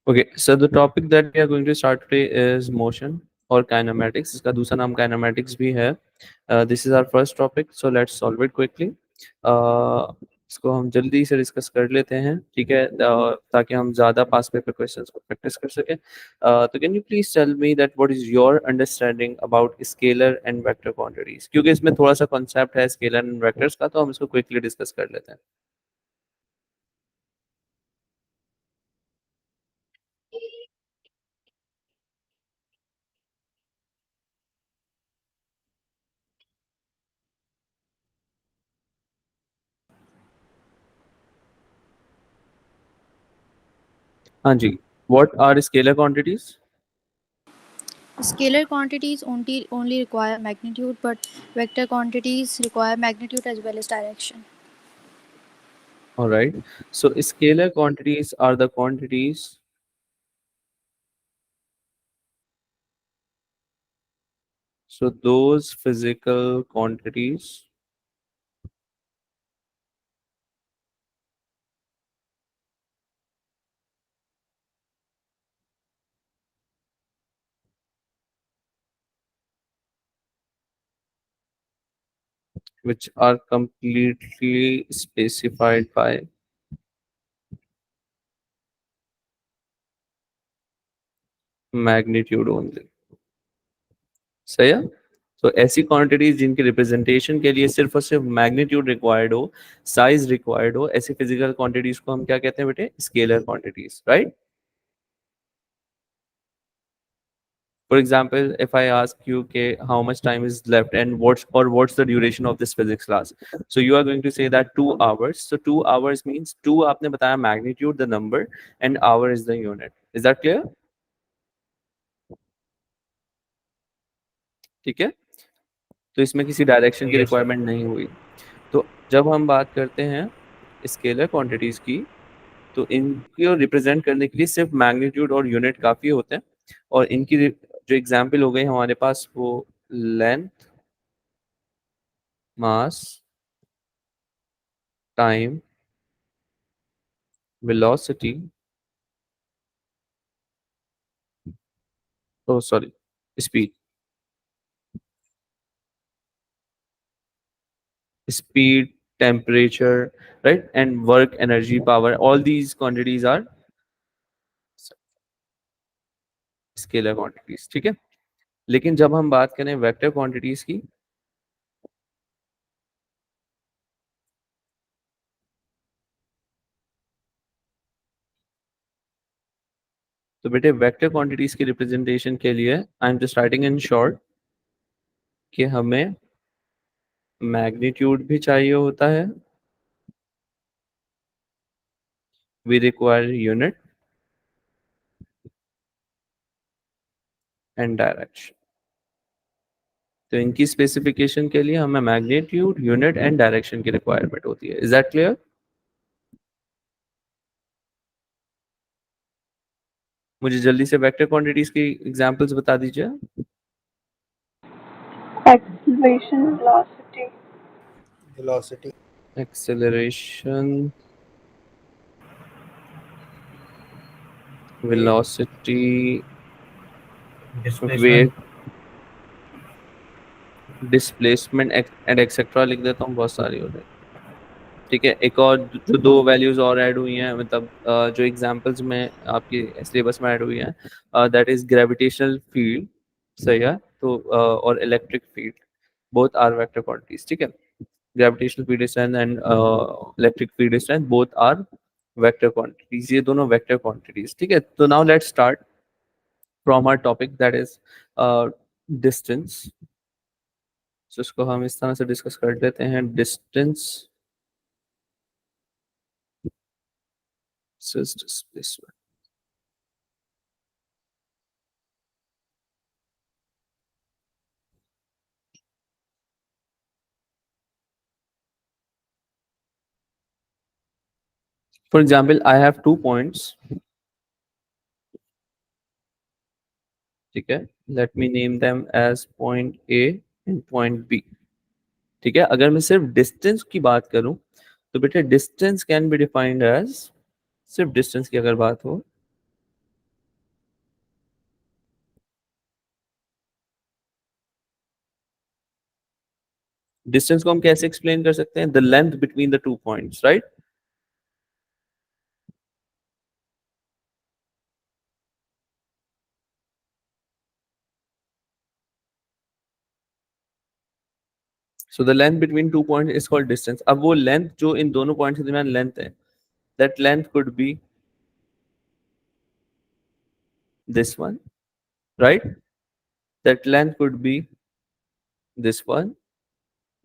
Okay, so the topic that we are going to start today is motion or kinematics. इसका दूसरा नाम kinematics भी है. This is our first topic, so let's solve it quickly. इसको हम जल्दी से डिस्कस कर लेते हैं, ठीक है, ताकि हम ज़्यादा पास पेपर क्वेश्चंस को प्रैक्टिस कर सकें. तो can you please tell me that what is your understanding about scalar and vector quantities, क्योंकि इसमें थोड़ा सा कॉन्सेप्ट है स्केलर एंड वेक्टर्स का, तो हम इसको क्विकली डिस्कस कर लेते हैं. हाँ जी. What are scalar quantities? Scalar quantities only require magnitude, but vector quantities require magnitude as well as direction. All right. So scalar quantities are the quantities so those physical quantities which are completely specified by magnitude only. सही है. तो ऐसी quantities जिनकी representation के लिए सिर्फ और सिर्फ मैग्नीट्यूड रिक्वायर्ड हो, साइज रिक्वायर्ड हो, ऐसी फिजिकल क्वांटिटीज को हम क्या कहते हैं बेटे? Scalar quantities, right? For example, if I ask you, okay, how much time is left and what's the duration of this physics class? So you are going to say that 2 hours. So 2 hours means two आपने बताया magnitude, the number, and hour is the unit. Is that clear? ठीक है. तो इसमें किसी direction की requirement नहीं हुई. तो जब हम बात करते हैं स्केलर क्वांटिटीज की, तो इनको रिप्रेजेंट करने के लिए सिर्फ मैग्नीट्यूड और यूनिट काफी होते हैं. और इनकी जो एग्जाम्पल हो गई हमारे पास, वो length, mass, time, velocity, oh sorry, speed, temperature, right, and work, energy, power, all these quantities are scalar quantities. ठीक है. लेकिन जब हम बात करें वेक्टर क्वांटिटीज की, तो बेटे वेक्टर क्वांटिटीज की रिप्रेजेंटेशन के लिए I am just writing in short कि हमें मैग्नीट्यूड भी चाहिए होता है, we require unit and direction. तो इनकी स्पेसिफिकेशन के लिए हमें मैग्नीट्यूड, यूनिट एंड डायरेक्शन की रिक्वायरमेंट होती है. Is that clear? मुझे जल्दी से वेक्टर क्वांटिटीज की एग्जांपल्स बता दीजिए. Acceleration, velocity, acceleration, velocity, weight, displacement and etcetera लिख देता हूँ, बहुत सारी हो जाए. ठीक है. एक और जो दो वैल्यूज और ऐड हुई हैं, मतलब जो एग्जांपल्स में आपकी सिलेबस में ऐड हुई हैं, दैट इज ग्रेविटेशनल फील्ड. सही है. तो और electric field, both are vector quantities. ठीक है. Gravitational field strength and electric field strength, both are vector quantities. ये दोनों वेक्टर क्वांटिटीज. ठीक है. तो now let's start from our topic, that is distance. तो इसको हम इस तरह से डिस्कस कर लेते हैं. Distance is displacement. For example, I have 2 points. ठीक है. Let me name them as point A and point B. ठीक है. अगर मैं सिर्फ डिस्टेंस की बात करूं, तो बेटे distance can be defined as, सिर्फ डिस्टेंस की अगर बात हो, डिस्टेंस को हम कैसे एक्सप्लेन कर सकते हैं? The length between the two points, right? So the length between two point is called distance. अब वो लेंथ जो इन दोनों पॉइंट के दरमियान लेंथ है, that length could be this one, right? That length could be this one.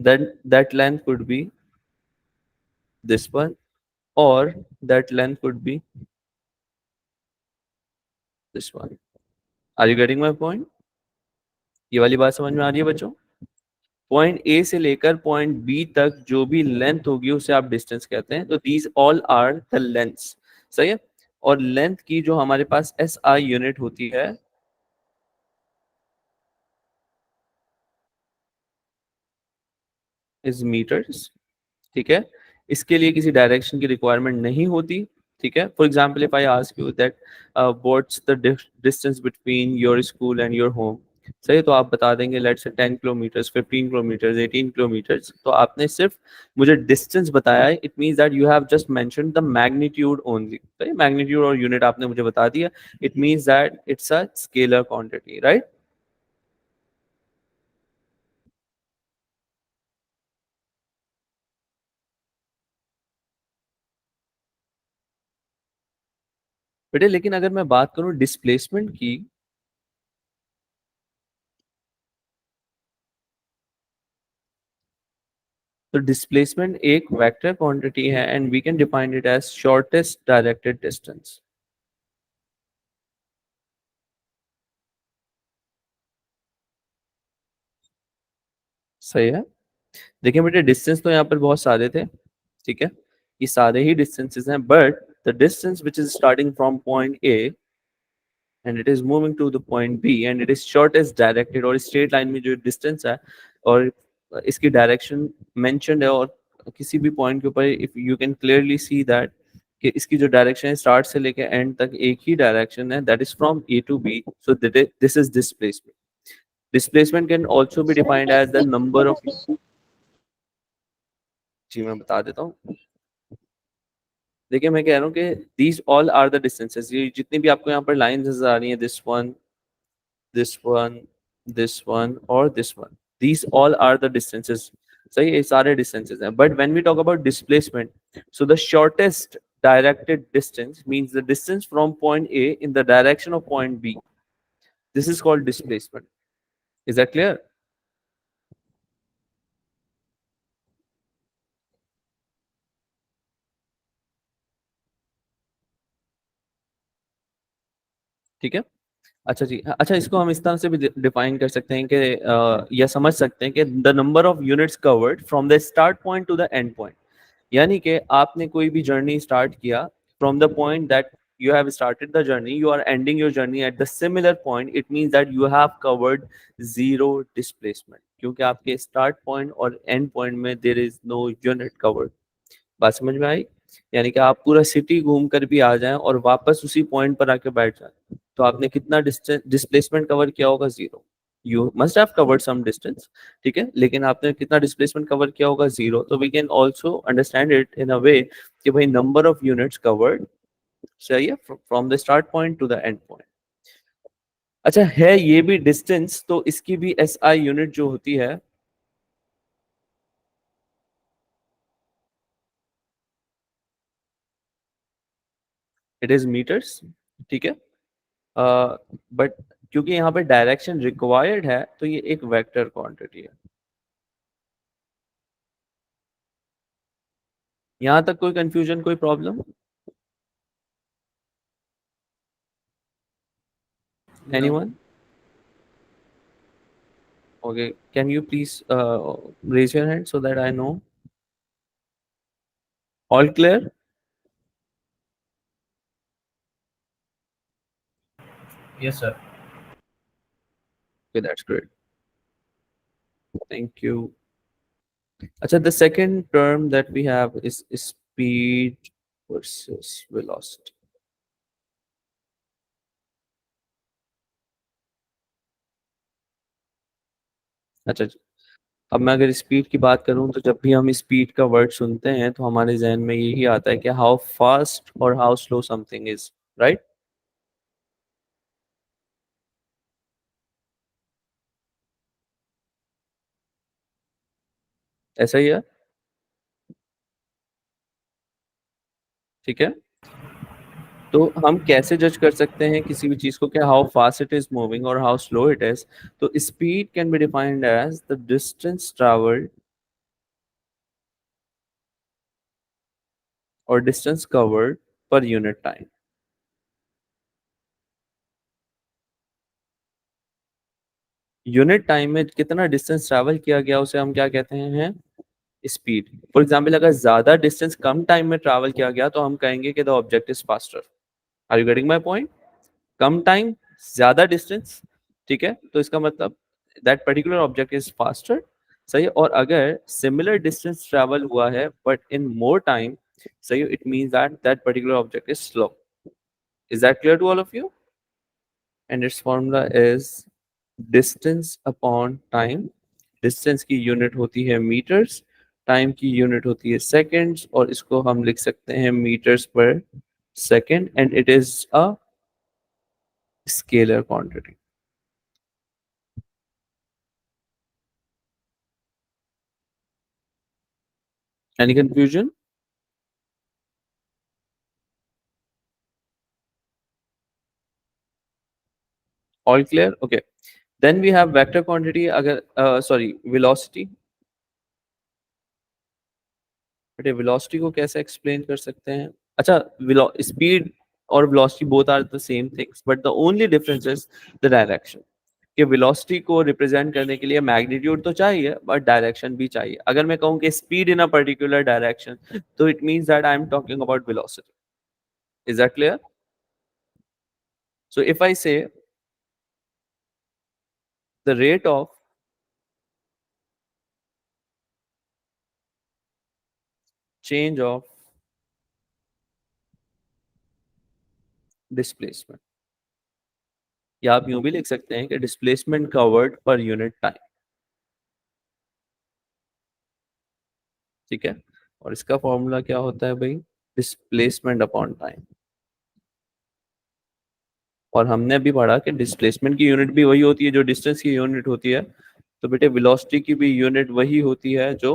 Then that length could be this one, or that length could be this one. Are you getting my point? ये वाली बात समझ में आ रही है बच्चों? Point A से लेकर पॉइंट बी तक जो भी लेंथ होगी उसे आप डिस्टेंस कहते हैं. तो these all are the lengths. सही है. और लेंथ की जो हमारे पास एस आई यूनिट होती है इज मीटर्स. ठीक है. इसके लिए किसी डायरेक्शन की रिक्वायरमेंट नहीं होती. ठीक है. For example if I ask you that what's the distance between your school and your home. सही है. तो आप बता देंगे let's say 10 kilometres, 15 kilometres, 18 kilometres. तो आपने सिर्फ मुझे डिस्टेंस बताया है. It means that you have just mentioned the magnitude only. सही. मैग्नीट्यूड और यूनिट आपने मुझे बता दिया. It means that it's a scalar quantity, right? बेटे लेकिन अगर मैं बात करूं डिस्प्लेसमेंट की, तो डिस्प्लेसमेंट एक वेक्टर क्वांटिटी है and we can define it as shortest directed distance. सही है. देखिए बेटे डिस्टेंस तो यहाँ पर बहुत सारे थे. ठीक है. ये सारे ही डिस्टेंसेस हैं, but the distance which is starting from point A and it is moving to the point B and it is shortest directed. और स्ट्रेट लाइन में जो डिस्टेंस है और इसकी डायरेक्शन मेंशन्ड है, और किसी भी पॉइंट के ऊपर if you can clearly see that कि इसकी जो डायरेक्शन है स्टार्ट से लेके एंड तक एक ही डायरेक्शन है, that is from A to B. So this is displacement. Displacement can also be defined as the number of. जी मैं बता देता हूँ. देखिए मैं कह रहा हूँ कि these all are the distances. ये जितनी भी आपको यहाँ पर लाइंस नजर आ रही हैं, this one, this one, this one, or this one. These all are the distances. सही है. ये सारे distances हैं. But when we talk about displacement, so the shortest directed distance means the distance from point A in the direction of point B. This is called displacement. Is that clear? ठीक है. अच्छा जी. अच्छा, इसको हम इस तरह से भी डिफाइन कर सकते हैं कि या समझ सकते हैं कि the number of units covered from the start point to the end point. यानी कि आपने कोई भी जर्नी स्टार्ट किया from the point that you have started the journey, you are ending your journey at the similar point. It means that you have covered zero displacement, क्योंकि आपके start point और end point में there is no unit covered. बात समझ में आई? यानी कि आप पूरा सिटी घूम कर भी आ जाएं और वापस उसी पॉइंट पर आके बैठ जाएं, तो आपने कितना डिस्प्लेसमेंट कवर किया होगा? Zero. You must have covered some distance. ठीक है. लेकिन आपने कितना डिस्प्लेसमेंट कवर किया होगा? जीरो. तो we can also understand it in a way कि भाई नंबर ऑफ यूनिट्स कवर्ड. सही है. From the start point to the end point. अच्छा है ये भी डिस्टेंस, तो इसकी भी एस आई यूनिट जो होती है इट इज मीटर्स. ठीक है. बट क्योंकि यहाँ पे डायरेक्शन रिक्वायर्ड है तो ये एक वेक्टर क्वांटिटी है. यहाँ तक कोई कंफ्यूजन, कोई problem? Anyone? Okay. Can you please raise your hand so that I know. All clear? Yes, sir. Okay, that's great. Thank you. अच्छा, the second term that we have is speed versus velocity. अच्छा जी. अब मैं अगर speed की बात करूं तो जब भी हम स्पीड का वर्ड सुनते हैं तो हमारे जहन में यही आता है कि हाउ फास्ट और how slow something is, right? ऐसा ही है, ठीक है। तो हम कैसे जज कर सकते हैं किसी भी चीज को, क्या how fast it is moving और हाउ स्लो इट इज? तो speed can be defined as the distance travelled और distance covered per unit time. Unit time में कितना डिस्टेंस ट्रैवल किया गया उसे हम क्या कहते हैं? स्पीड। फॉर एग्जाम्पल, अगर ज्यादा डिस्टेंस कम टाइम में ट्रैवल किया गया तो हम कहेंगे कि the object is faster. Are you getting my point? कम टाइम, ज्यादा डिस्टेंस, ठीक है, तो इसका मतलब that particular object is faster. सही है। और अगर सिमिलर डिस्टेंस ट्रैवल हुआ है बट इन मोर टाइम, सही, it means that that particular object is slow. Is that clear to all of you? And it's formula is distance upon time. Distance की unit होती है metres, time की unit होती है seconds, और इसको हम लिख सकते हैं मीटर्स पर second, and it is a scalar quantity. Any confusion? All clear? Okay. Then we have vector quantity, अगर sorry, velocity. बेटे वेलोसिटी को कैसे एक्सप्लेन कर सकते हैं? अच्छा, स्पीड और velocity both are the same things, but the only difference is the direction. कि वेलोसिटी को रिप्रेजेंट करने के लिए मैग्नीट्यूड तो चाहिए बट डायरेक्शन भी चाहिए। अगर मैं कहूँ कि speed in a particular direction, तो it means that I am talking about velocity. Is that clear? So if I say the rate of change of displacement, या आप यूं भी लिख सकते हैं कि displacement covered per unit time, ठीक है। और इसका फॉर्मूला क्या होता है भाई? Displacement upon time. और हमने अभी पढ़ा कि डिस्प्लेसमेंट की यूनिट भी वही होती है जो डिस्टेंस की यूनिट होती है, तो बेटे वेलोसिटी की भी यूनिट वही होती है जो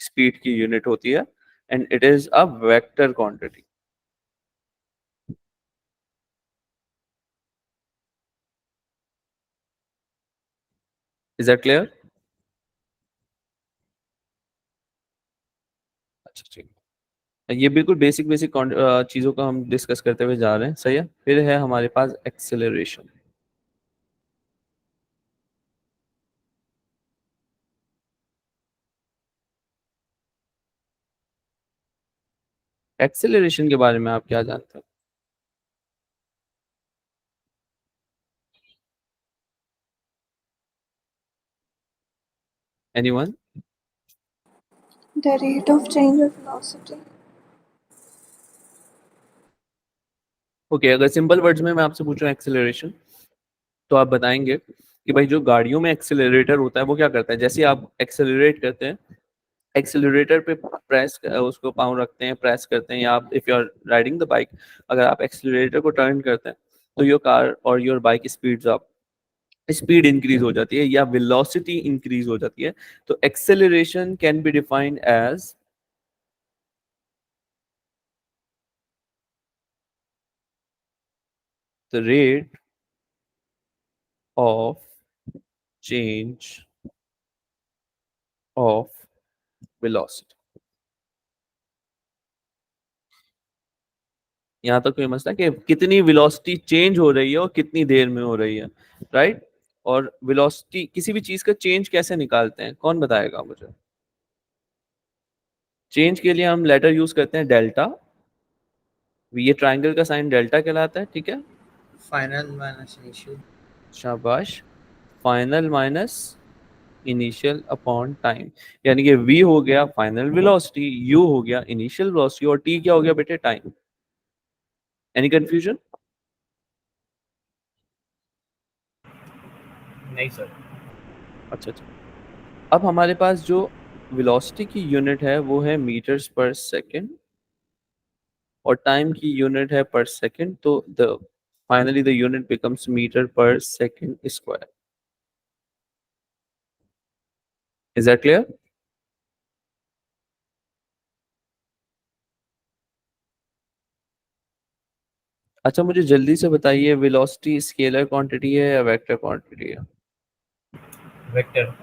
स्पीड की यूनिट होती है, and it is a vector quantity. Is that clear? अच्छा, ठीक है। ये बिल्कुल बेसिक बेसिक चीजों का हम डिस्कस करते हुए जा रहे हैं, सही है। फिर है हमारे पास एक्सेलरेशन। एक्सेलरेशन के बारे में आप क्या जानते हैं? Anyone? The rate of change of velocity. Okay, अगर सिंपल वर्ड्स में मैं आपसे पूछूं एक्सेलरेशन, तो आप बताएंगे कि भाई जो गाड़ियों में एक्सेलरेटर होता है वो क्या करता है? जैसे आप एक्सेलरेट करते हैं, एक्सेलरेटर पे प्रेस, उसको पाँव रखते हैं, प्रेस करते हैं, या आप if you are riding the bike, अगर आप एक्सेलरेटर को टर्न करते हैं तो योर कार और your bike speeds up, speed increase हो जाती है या वेलोसिटी इंक्रीज हो जाती है। तो acceleration can be defined as the rate of change of velocity. यहाँ तक कोई मसला कि कितनी वेलोसिटी चेंज हो रही है और कितनी देर में हो रही है, राइट? और वेलोसिटी, किसी भी चीज का चेंज कैसे निकालते हैं, कौन बताएगा मुझे? चेंज के लिए हम लेटर यूज करते हैं डेल्टा। ये ट्रायंगल का साइन डेल्टा कहलाता है, ठीक है। Final minus initial. शाबाश। Final minus initial upon time, यानी कि v हो गया फाइनल वेलोसिटी, u हो गया इनिशियल वेलोसिटी, और t क्या हो गया बेटे? टाइम। Any confusion? नहीं सर. अच्छा अच्छा। अब हमारे पास जो वेलोसिटी की यूनिट है वो है मीटर्स पर सेकंड और टाइम की यूनिट है पर सेकंड, तो the finally the unit becomes metre per second square. Is that clear? अच्छा, मुझे जल्दी से बताइए, वेलोसिटी स्केलर क्वांटिटी है या वेक्टर क्वांटिटी है? वेक्टर.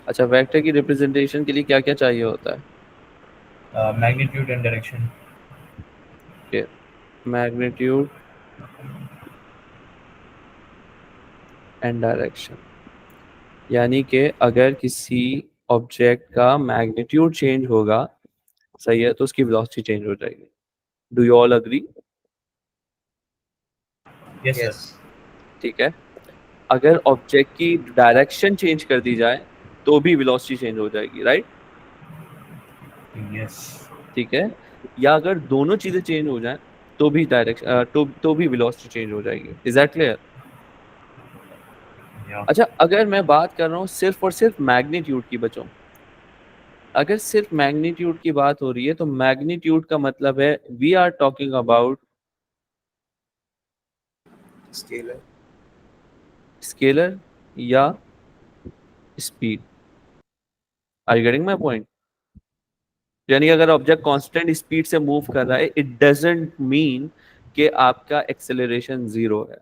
अच्छा, वेक्टर की रिप्रेजेंटेशन के लिए क्या क्या चाहिए होता है? Magnitude and direction. Magnitude and direction. यानी कि अगर किसी ऑब्जेक्ट का मैग्नीट्यूड चेंज होगा, सही है, तो उसकी वेलोसिटी चेंज हो जाएगी. Do you all agree? Yes Yes. Sir. ठीक है. अगर ऑब्जेक्ट की डायरेक्शन चेंज कर दी जाए तो भी वेलोसिटी चेंज हो जाएगी, राइट? यस. ठीक है. या अगर दोनों चीजें चेंज हो जाएं तो भी डायरेक्शन तो भी वेलोसिटी चेंज हो जाएगी. Is that clear? या. अच्छा, अगर मैं बात कर रहा हूँ सिर्फ और सिर्फ मैग्नीट्यूड की, बच्चों, अगर सिर्फ मैग्नीट्यूड की बात हो रही है तो मैग्नीट्यूड का मतलब है we are talking about Scalar. Scalar या speed. Are you getting my point? यानी अगर ऑब्जेक्ट कांस्टेंट स्पीड से मूव कर रहा है, इट डजंट मीन कि आपका एक्सेलरेशन जीरो है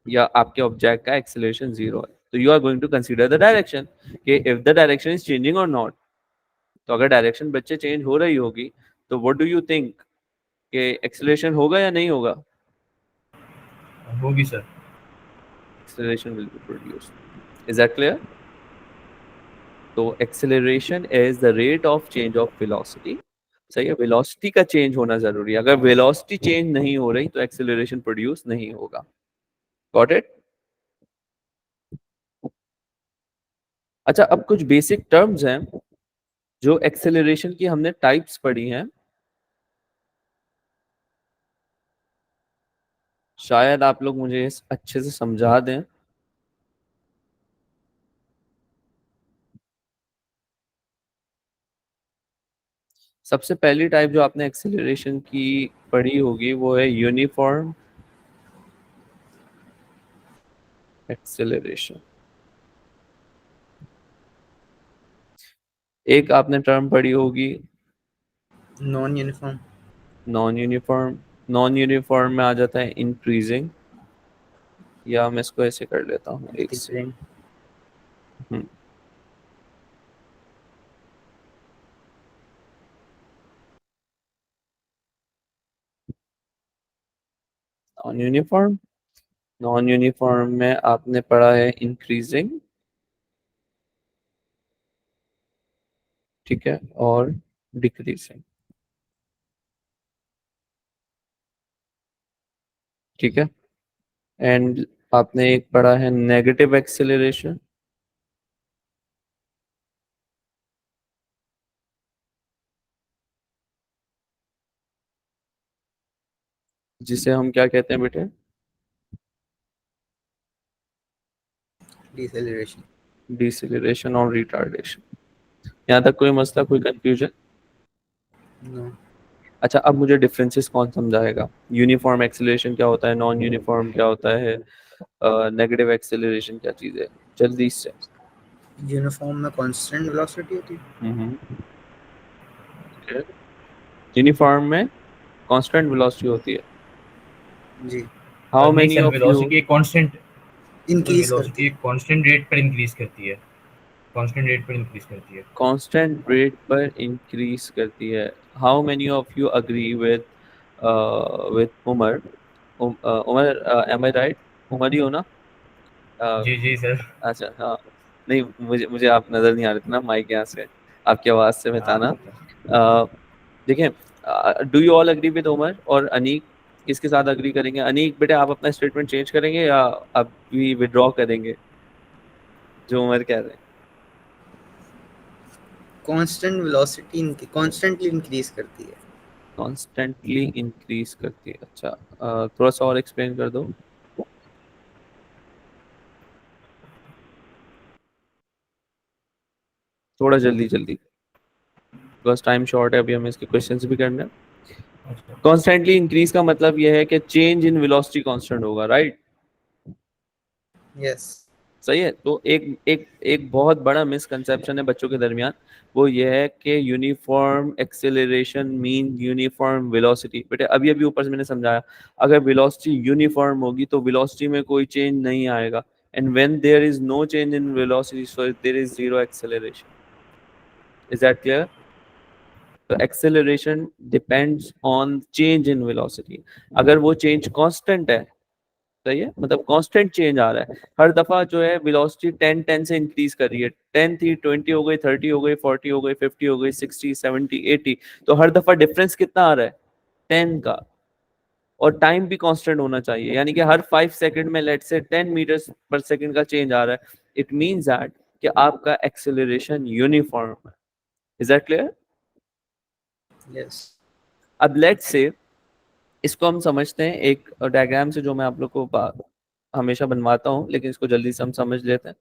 या आपके ऑब्जेक्ट का एक्सेलरेशन जीरो है. तो you are going to consider the direction कि if the direction is changing और नॉट. तो अगर डायरेक्शन बच्चे चेंज हो रही होगी तो व्हाट डू यू थिंक कि एक्सेलरेशन होगा या नहीं होगा? होगी सर. Acceleration will be produced. Is that clear? तो acceleration is the rate of change of velocity. सही है, वेलोसिटी का चेंज होना जरूरी है. अगर वेलोसिटी चेंज नहीं हो रही तो एक्सेलरेशन प्रोड्यूस नहीं होगा. Got it? अच्छा, अब कुछ बेसिक टर्म्स हैं जो एक्सेलरेशन की हमने टाइप्स पढ़ी हैं, शायद आप लोग मुझे अच्छे से समझा दें. सबसे पहली टाइप जो आपने एक्सेलरेशन की पढ़ी होगी वो है यूनिफॉर्म एक्सेलरेशन. एक आपने टर्म पढ़ी होगी Non-uniform. Non uniform. Non uniform में आ जाता है इंक्रीजिंग, या मैं इसको ऐसे कर लेता हूँ एक से. Decreasing. Non uniform. Non uniform में आपने पढ़ा है इंक्रीजिंग, ठीक है, और डिक्रीजिंग, ठीक है. एंड आपने एक पढ़ा है नेगेटिव एक्सेलरेशन, जिसे हम क्या कहते हैं बेटे? Deceleration. डिसेलरेशन और रिटार्डेशन. यहाँ तक कोई मसला, कोई कंफ्यूजन? No. अच्छा, अब मुझे डिफरेंसेस कौन समझाएगा? यूनिफॉर्म एक्सेलरेशन क्या होता है, नॉन यूनिफॉर्म क्या होता है, नेगेटिव एक्सेलरेशन क्या चीज़ है? जल्दी से. Uniform में constant velocity होती है. यूनिफॉर्म में कांस्टेंट वेलोसिटी होती है. जी. हाउ नहीं many sir, of you velocity एक कांस्टेंट. Increase करती वेलोसिटी एक कांस्टेंट रेट पर इंक्रीज करती है. कांस्टेंट रेट पर इंक्रीज करती है. कांस्टेंट रेट पर इंक्रीज करती है? How many of you agree with Umar? Umar, am I right? Umar ही हो ना? जी जी सर. अच्छा, हाँ. नहीं, मुझे मुझे आप नजर नहीं आ रहे थे ना माइक यहाँ से, आपकी आवाज से मैं था ना. देखिए, do you all agree with Umar और अनीक? किसके साथ अग्री करेंगे? अनीक बेटे, आप अपना स्टेटमेंट चेंज करेंगे या अभी विड्रॉ करेंगे जो उमर कह रहे हैं? constant velocity constantly increase करती है. कॉन्स्टेंटली इंक्रीज करती है. अच्छा, थोड़ा सा और एक्सप्लेन कर दो. थोड़ा जल्दी जल्दी, बिकॉज टाइम शॉर्ट है, अभी हमें इसके क्वेश्चंस भी करने हैं। अच्छा कॉन्स्टेंटली इंक्रीज का मतलब यह है कि चेंज इन वेलोसिटी कांस्टेंट होगा, राइट? यस। सही है। तो एक एक एक बहुत बड़ा मिसकंसेप्शन है बच्चों के दरमियान, वो ये है कि uniform acceleration mean uniform velocity. बेटे अभी अभी ऊपर से मैंने समझाया, अगर वेलोसिटी यूनिफॉर्म होगी तो वेलोसिटी में कोई चेंज नहीं आएगा, and when there is no change in velocity so there is zero acceleration. Is that clear? तो acceleration depends on change in velocity. अगर वो चेंज कांस्टेंट है, सही है, मतलब कांस्टेंट चेंज आ रहा है हर दफा, जो है वेलोसिटी 10 10 से इंक्रीज कर रही है, 10 थी 20 हो गई, 30 हो गई, 40 हो गई, 50 हो गई, 60 70 80, तो हर दफा डिफरेंस कितना आ रहा है? 10 का। और टाइम भी कांस्टेंट होना चाहिए, यानी कि हर 5 सेकंड में लेट से 10 मीटर्स पर सेकंड का चेंज आ रहा है। इट मींस दैट कि आपका एक्सेलरेशन यूनिफॉर्म है। Is that clear? यस। अब लेट्स से इसको हम समझते हैं एक डायग्राम से, जो मैं आप लोग को हमेशा बनवाता हूँ, लेकिन इसको जल्दी से हम समझ लेते हैं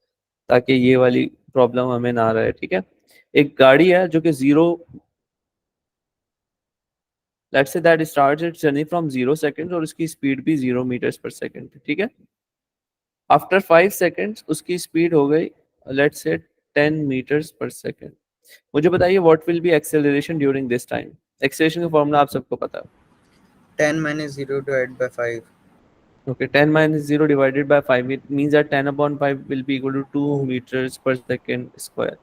ताकि ये वाली प्रॉब्लम हमें ना रहे। ठीक है, एक गाड़ी है जो कि zero, let's say that starts it's journey from 0 second, और उसकी स्पीड भी 0 मीटर्स पर सेकंड है। ठीक है, आफ्टर 5 सेकंड्स उसकी स्पीड हो गई लेट्स से 10 मीटर्स पर सेकंड। मुझे बताइए what will be acceleration during this time? Acceleration का फॉर्मूला आप सबको पता है। 10 minus 0 divided by 5. Okay, 10 minus 0 divided by 5, it means that 10 upon 5 will be equal to 2 meters per second square.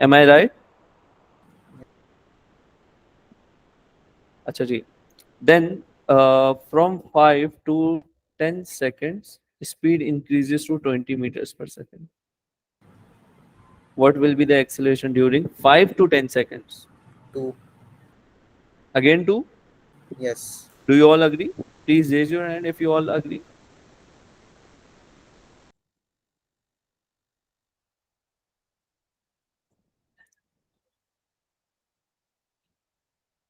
Am I right? अच्छा जी, then from 5 to 10 seconds, speed increases to 20 meters per second. What will be the acceleration during 5 to 10 seconds? 2. Again 2? Yes. Do you all agree? Please raise your hand if you all agree.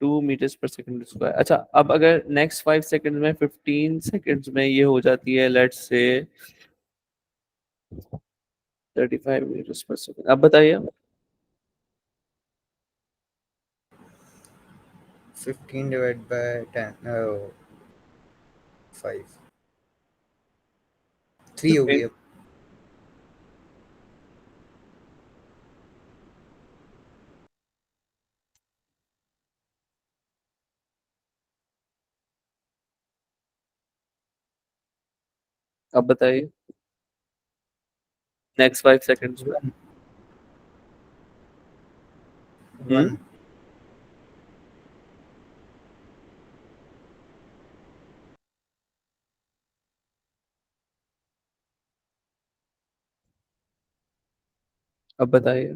2 meters per second square। अच्छा, अब अगर next 5 second में 15 seconds में ये हो जाती है let's say 35 metres पर सेकंड, अब बताइए। 15 divided by 10. Oh, 5. 3 हो गई अब। अब बताइए नेक्स्ट 5 सेकंड्स में। 1. अब बताइए।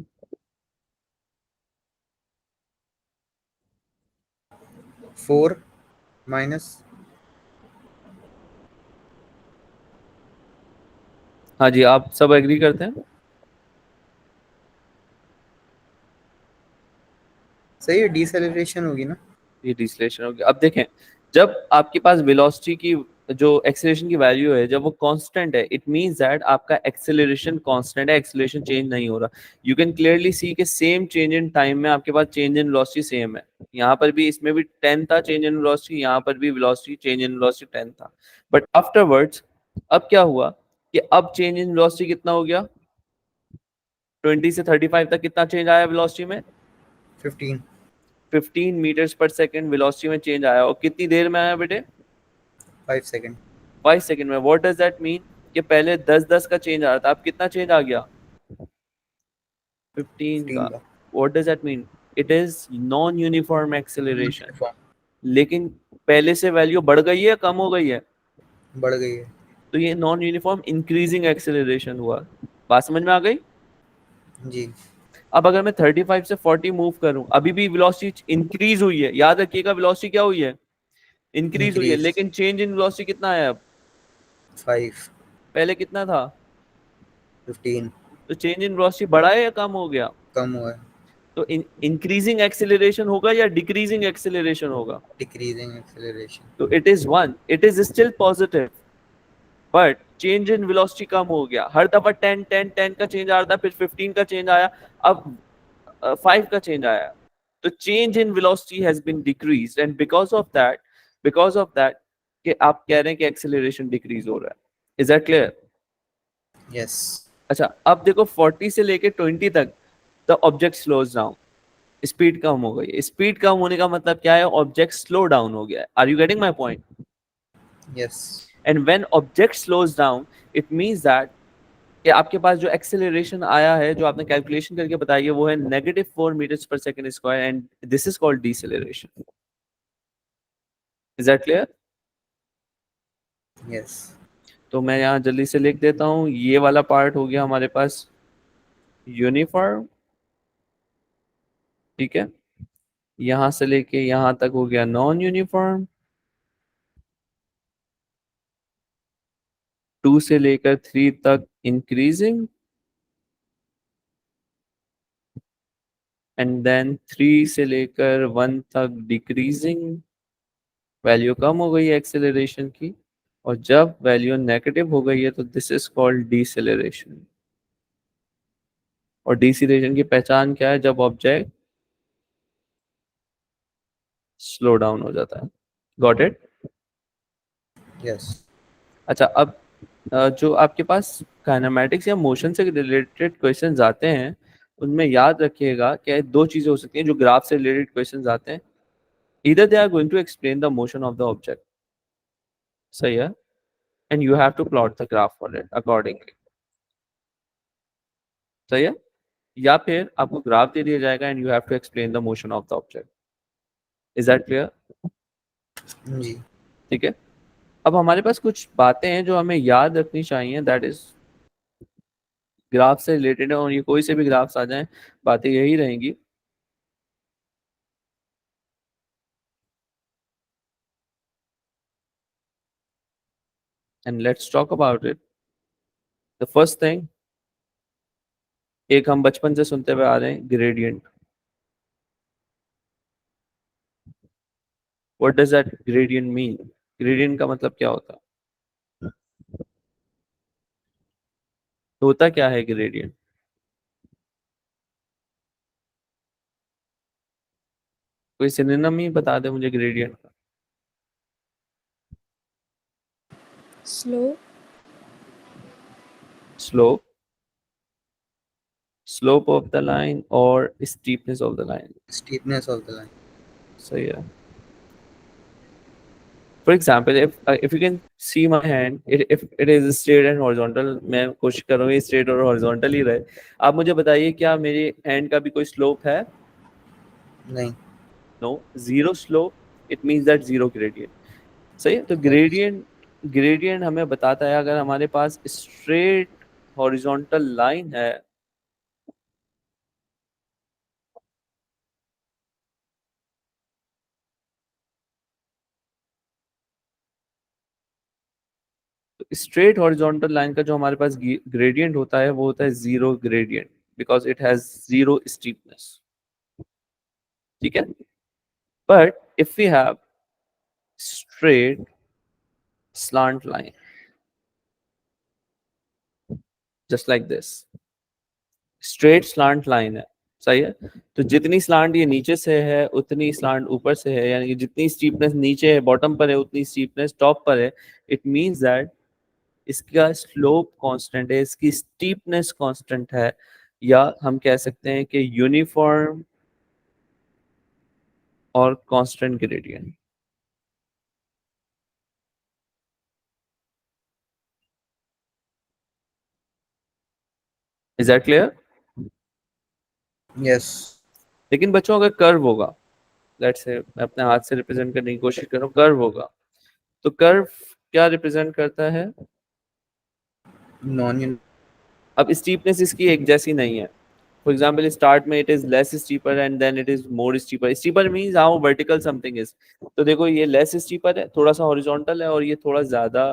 4 minus हाँ जी, आप सब एग्री करते हैं? सही है, डिसेलेरेशन होगी ना। ये डिसलेशन हो गया। अब देखें, जब आपके पास वेलोसिटी की जो एक्सेलरेशन की वैल्यू है जब वो कांस्टेंट है, इट मींस दैट आपका एक्सेलरेशन कांस्टेंट है, एक्सेलरेशन चेंज नहीं हो रहा। यू कैन क्लियरली सी के सेम चेंज इन टाइम में आपके पास चेंज इन वेलोसिटी सेम है। यहाँ पर भी, इसमें भी 10 था चेंज इन वेलोसिटी, यहाँ पर भी वेलोसिटी चेंज इन वेलोसिटी 10 था। बट आफ्टरवर्ड्स अब क्या हुआ कि अब चेंज इन वेलोसिटी कितना हो गया? 20 से 35 तक कितना चेंज आया वेलोसिटी में? 15. 15 मीटर्स पर सेकंड वेलोसिटी में चेंज आया। और कितनी देर में आया बेटे? 5 सेकंड। 5 सेकंड में। व्हाट डज दैट मीन कि पहले 10 का चेंज आ रहा था, अब कितना चेंज आ गया? 15 का। का। What does that mean? It is non uniform acceleration. Uniform. लेकिन पहले से वैल्यू बढ़ गई है, कम हो गई है? बढ़ गई है। तो ये नॉन यूनिफॉर्म इंक्रीजिंग एक्सेलरेशन हुआ। बात समझ में आ गई? जी। अब अगर मैं 35 से 40 मूव करूं, अभी भी वेलोसिटी इंक्रीज हुई है। याद रखिएगा, वेलोसिटी क्या हुई है? इंक्रीज हुई है, Increase. लेकिन चेंज इन वेलोसिटी कितना है अब? 5. पहले कितना था? 15. तो चेंज इन वेलोसिटी बढ़ा है या कम हो गया? कम हुआ है। तो इंक्रीजिंग एक्सेलरेशन होगा या डिक्रीजिंग एक्सेलरेशन होगा? Decreasing acceleration. तो it is 1, it is still positive, but change in velocity कम हो गया। हर दफा 10 10 10 का चेंज आ रहा था, फिर 15 का चेंज आया। अब 5 का चेंज आया, तो change in velocity has been decreased, and because of that कि आप कह रहे हैं कि एक्सेलरेशन डिक्रीज हो रहा है. Is that clear? यस. अच्छा, अब देखो 40 से लेके 20 तक the object slows down, speed कम हो गई. स्पीड कम होने का मतलब क्या है? ऑब्जेक्ट स्लो डाउन हो गया है. Are you getting my point? Yes. And when object slows down, it means that कि आपके पास जो एक्सेलरेशन आया है, जो आपने कैलकुलेशन करके बताई है, वो है -4 मीटर्स पर second square, and this is called deceleration. Is that clear? Yes. तो मैं यहाँ जल्दी से लिख देता हूँ. ये वाला पार्ट हो गया हमारे पास यूनिफॉर्म, ठीक है. यहां से लेके यहां तक हो गया नॉन यूनिफॉर्म. 2 से लेकर 3 तक इंक्रीजिंग, एंड देन 3 से लेकर 1 तक डिक्रीजिंग. वैल्यू कम हो गई है एक्सेलरेशन की, और जब वैल्यू नेगेटिव हो गई है तो दिस इज कॉल्ड डिसेलरेशन. और डिसेलरेशन की पहचान क्या है? जब ऑब्जेक्ट स्लो डाउन हो जाता है. Got it? यस. अच्छा, अब जो आपके पास काइनेमैटिक्स या मोशन से रिलेटेड क्वेश्चंस आते हैं, उनमें याद रखिएगा कि दो चीजें हो सकती हैं जो ग्राफ से रिलेटेड क्वेश्चंस आते हैं. either they are going to explain the motion of the object, सही है, and you have to plot the graph for it accordingly, सही है, या फिर आपको ग्राफ दे दिया जाएगा and you have to explain the motion of the object. is that clear? जी. ठीक है. अब हमारे पास कुछ बातें हैं जो हमें याद रखनी चाहिए, दैट इज ग्राफ से रिलेटेड है, और ये कोई से भी ग्राफ्स आ जाएं, बातें यही रहेंगी. and let's talk about it. The first thing, एक हम बचपन से सुनते हुए आ रहे हैं, gradient. What does that gradient mean? Gradient का मतलब क्या होता है? होता क्या है ग्रेडियंट? कोई सिनोनिम ही बता दे मुझे ग्रेडियंट का. Slow. Slope, slope of the line और steepness of the line. Steepness of the line. सही है. For example, if you can see my hand, if it is straight and horizontal, मैं कोशिश कर रहा हूँ ये straight और horizontal ही रहे. आप मुझे बताइए क्या मेरी hand का भी कोई slope है? नहीं. No, zero slope. It means that zero gradient. सही है. तो gradient हमें बताता है अगर हमारे पास straight horizontal line है, स्ट्रेट हॉरिजॉन्टल लाइन का जो हमारे पास ग्रेडियंट होता है वो होता है zero gradient, because it has zero steepness. ठीक है. But if we have straight slant line just like this, straight slant line है, सही है. तो जितनी स्लांट ये नीचे से है उतनी स्लांट ऊपर से है, यानी कि जितनी स्टीपनेस नीचे है बॉटम पर है उतनी स्टीपनेस टॉप पर है. इट मींस दैट इसका स्लोप कांस्टेंट है, इसकी स्टीपनेस कांस्टेंट है, या हम कह सकते हैं कि यूनिफॉर्म और constant gradient. Is that clear? Yes. लेकिन बच्चों अगर कर्व होगा, लेट्स से मैं अपने हाथ से रिप्रेजेंट करने की कोशिश कर रहा हूँ, कर्व होगा, तो कर्व क्या रिप्रेजेंट करता है? Non. अब स्टीपनेस इसकी एक जैसी नहीं है. फॉर एग्जाम्पल स्टार्ट में it is less steeper and then it is more steeper. Steeper means how vertical something is. तो देखो ये लेस स्टीपर है, थोड़ा सा हॉरिजॉन्टल है, और ये थोड़ा ज्यादा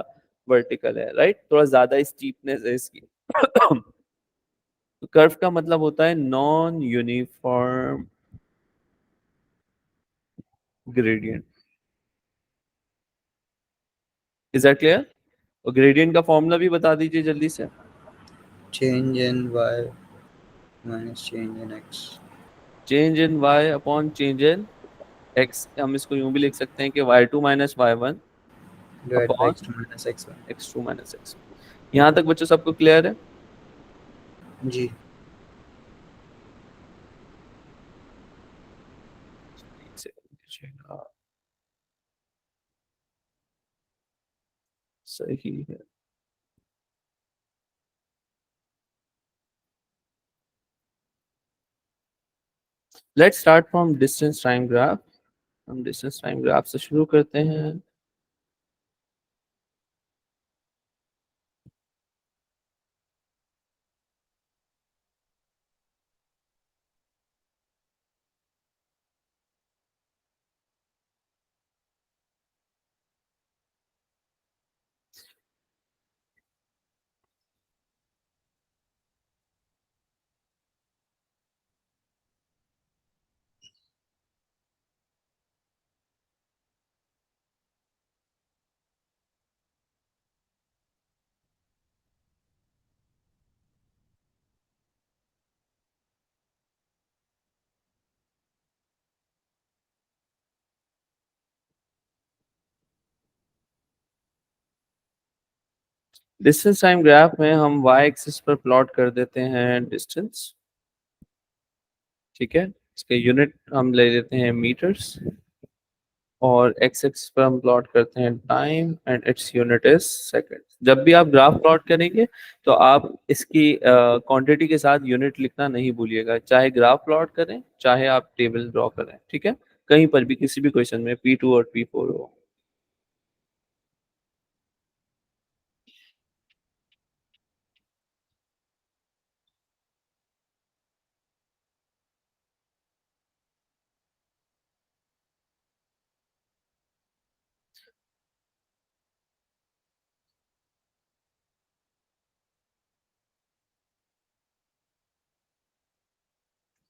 वर्टिकल है, राइट? थोड़ा ज्यादा स्टीपनेस है इसकी. तो कर्व का मतलब होता है non uniform gradient. Is that clear? और ग्रेडियंट का फॉर्मूला भी बता दीजिए जल्दी से. Change in y minus change in x. Change in y upon change in x, हम इसको यूं भी लिख सकते हैं कि y2 minus y1 divide by upon x2 minus x1। x2 minus x। यहाँ तक बच्चों सबको क्लियर है? जी। सही है। Let's start from distance time graph. हम डिस्टेंस टाइम ग्राफ से शुरू करते हैं। डिस्टेंस टाइम ग्राफ में हम y एक्सिस पर प्लॉट कर देते हैं डिस्टेंस, ठीक है। इसके यूनिट हम ले लेते हैं मीटर्स, और x एक्सिस पर हम प्लॉट करते हैं time and its unit is second. जब भी आप ग्राफ प्लॉट करेंगे तो आप इसकी क्वांटिटी के साथ यूनिट लिखना नहीं भूलिएगा, चाहे ग्राफ प्लॉट करें चाहे आप टेबल ड्रॉ करें, ठीक है। कहीं पर भी किसी भी क्वेश्चन में P2 और P4 हो।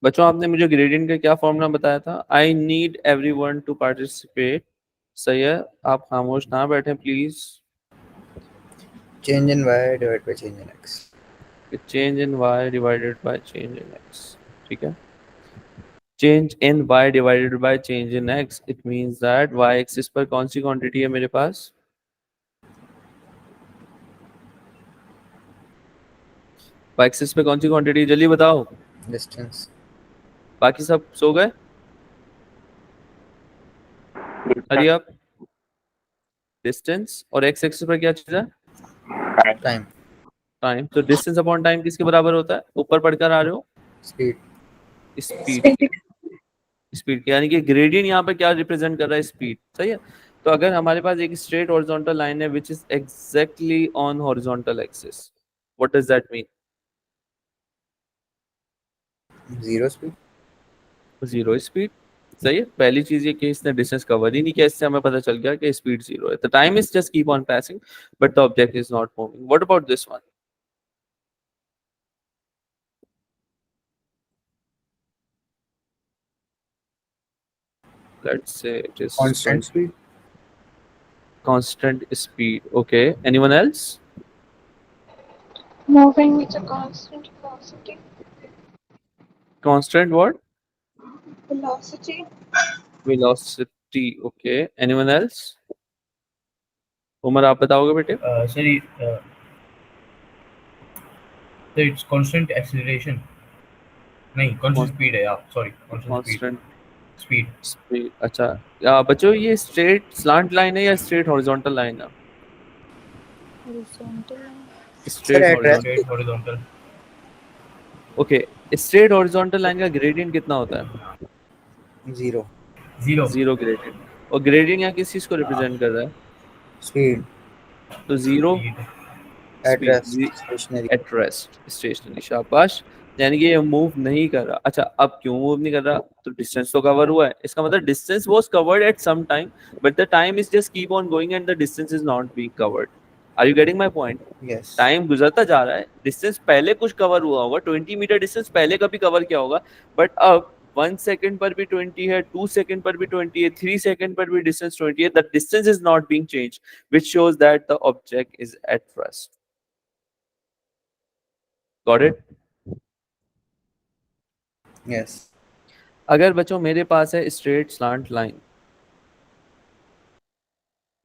बच्चों आपने मुझे ग्रेडियंट का क्या फॉर्मूला बताया था? I need everyone to participate. सही है, आप खामोश ना बैठे please. Change in y divide by change in x। Change in y divided by change in x, ठीक है। Change in y divided by change in x, it means that y axis पर कौन सी क्वांटिटी है मेरे पास? y axis पे कौन सी क्वांटिटी, जल्दी बताओ। डिस्टेंस। बाकी सब सो गए? अरे आप डिस्टेंस, और x एक्सिस पर क्या चीज है? टाइम। टाइम। तो डिस्टेंस अपॉन टाइम किसके बराबर होता है? ऊपर पढ़कर आ रहे हो, स्पीड। स्पीड की। स्पीड की, यानी कि ग्रेडियंट यहाँ पे क्या रिप्रेजेंट कर रहा है? स्पीड, सही है। तो अगर हमारे पास एक स्ट्रेट हॉरिजॉन्टल लाइन है which is exactly on horizontal axis, what does that mean? Zero speed. Zero speed, सही है। पहली चीज ये कि इसने डिस्टेंस कवर ही नहीं किया, इससे हमें पता चल गया कि स्पीड जीरो है। The time is just keep on passing but the object is not moving. What about this one? Let's say it is constant speed. constant speed. Okay, anyone else? Moving with a constant velocity. Constant what? Velocity. Velocity. Okay, anyone else? Umar आप बताओगे बेटे? Sir it's constant acceleration, नहीं constant speed है आप, sorry constant speed. Constant speed speed. अच्छा, बच्चों ये straight slant line है या स्ट्रेट हॉरिजॉन्टल लाइन है? horizontal line. Sir straight address. Horizontal. Straight horizontal. Okay, straight horizontal line का ग्रेडियंट कितना होता है? जीरो। जीरो। Zero gradient. और ग्रेडियंट यहाँ किस चीज को रिप्रेजेंट कर रहा है? स्पीड। तो zero speed address speed stationary. At rest, stationary, शाबाश। यानी कि ये मूव नहीं कर रहा। अच्छा, अब क्यों मूव नहीं कर रहा? तो डिस्टेंस तो कवर हुआ है, इसका मतलब distance was covered at some time but the time is just keep on going and the distance is not being covered. Are you getting my point? Yes. Time गुजरता जा रहा है, डिस्टेंस पहले कुछ कवर हुआ होगा, 20 मीटर डिस्टेंस पहले कभी कवर किया होगा, बट अब 1 सेकंड पर भी 20 है, 2 सेकंड पर भी 20 है, 3 सेकंड पर भी डिस्टेंस 20 है, the distance is not being change which shows that the object is at rest. Got it? Yes. अगर बच्चों मेरे पास है straight slant line,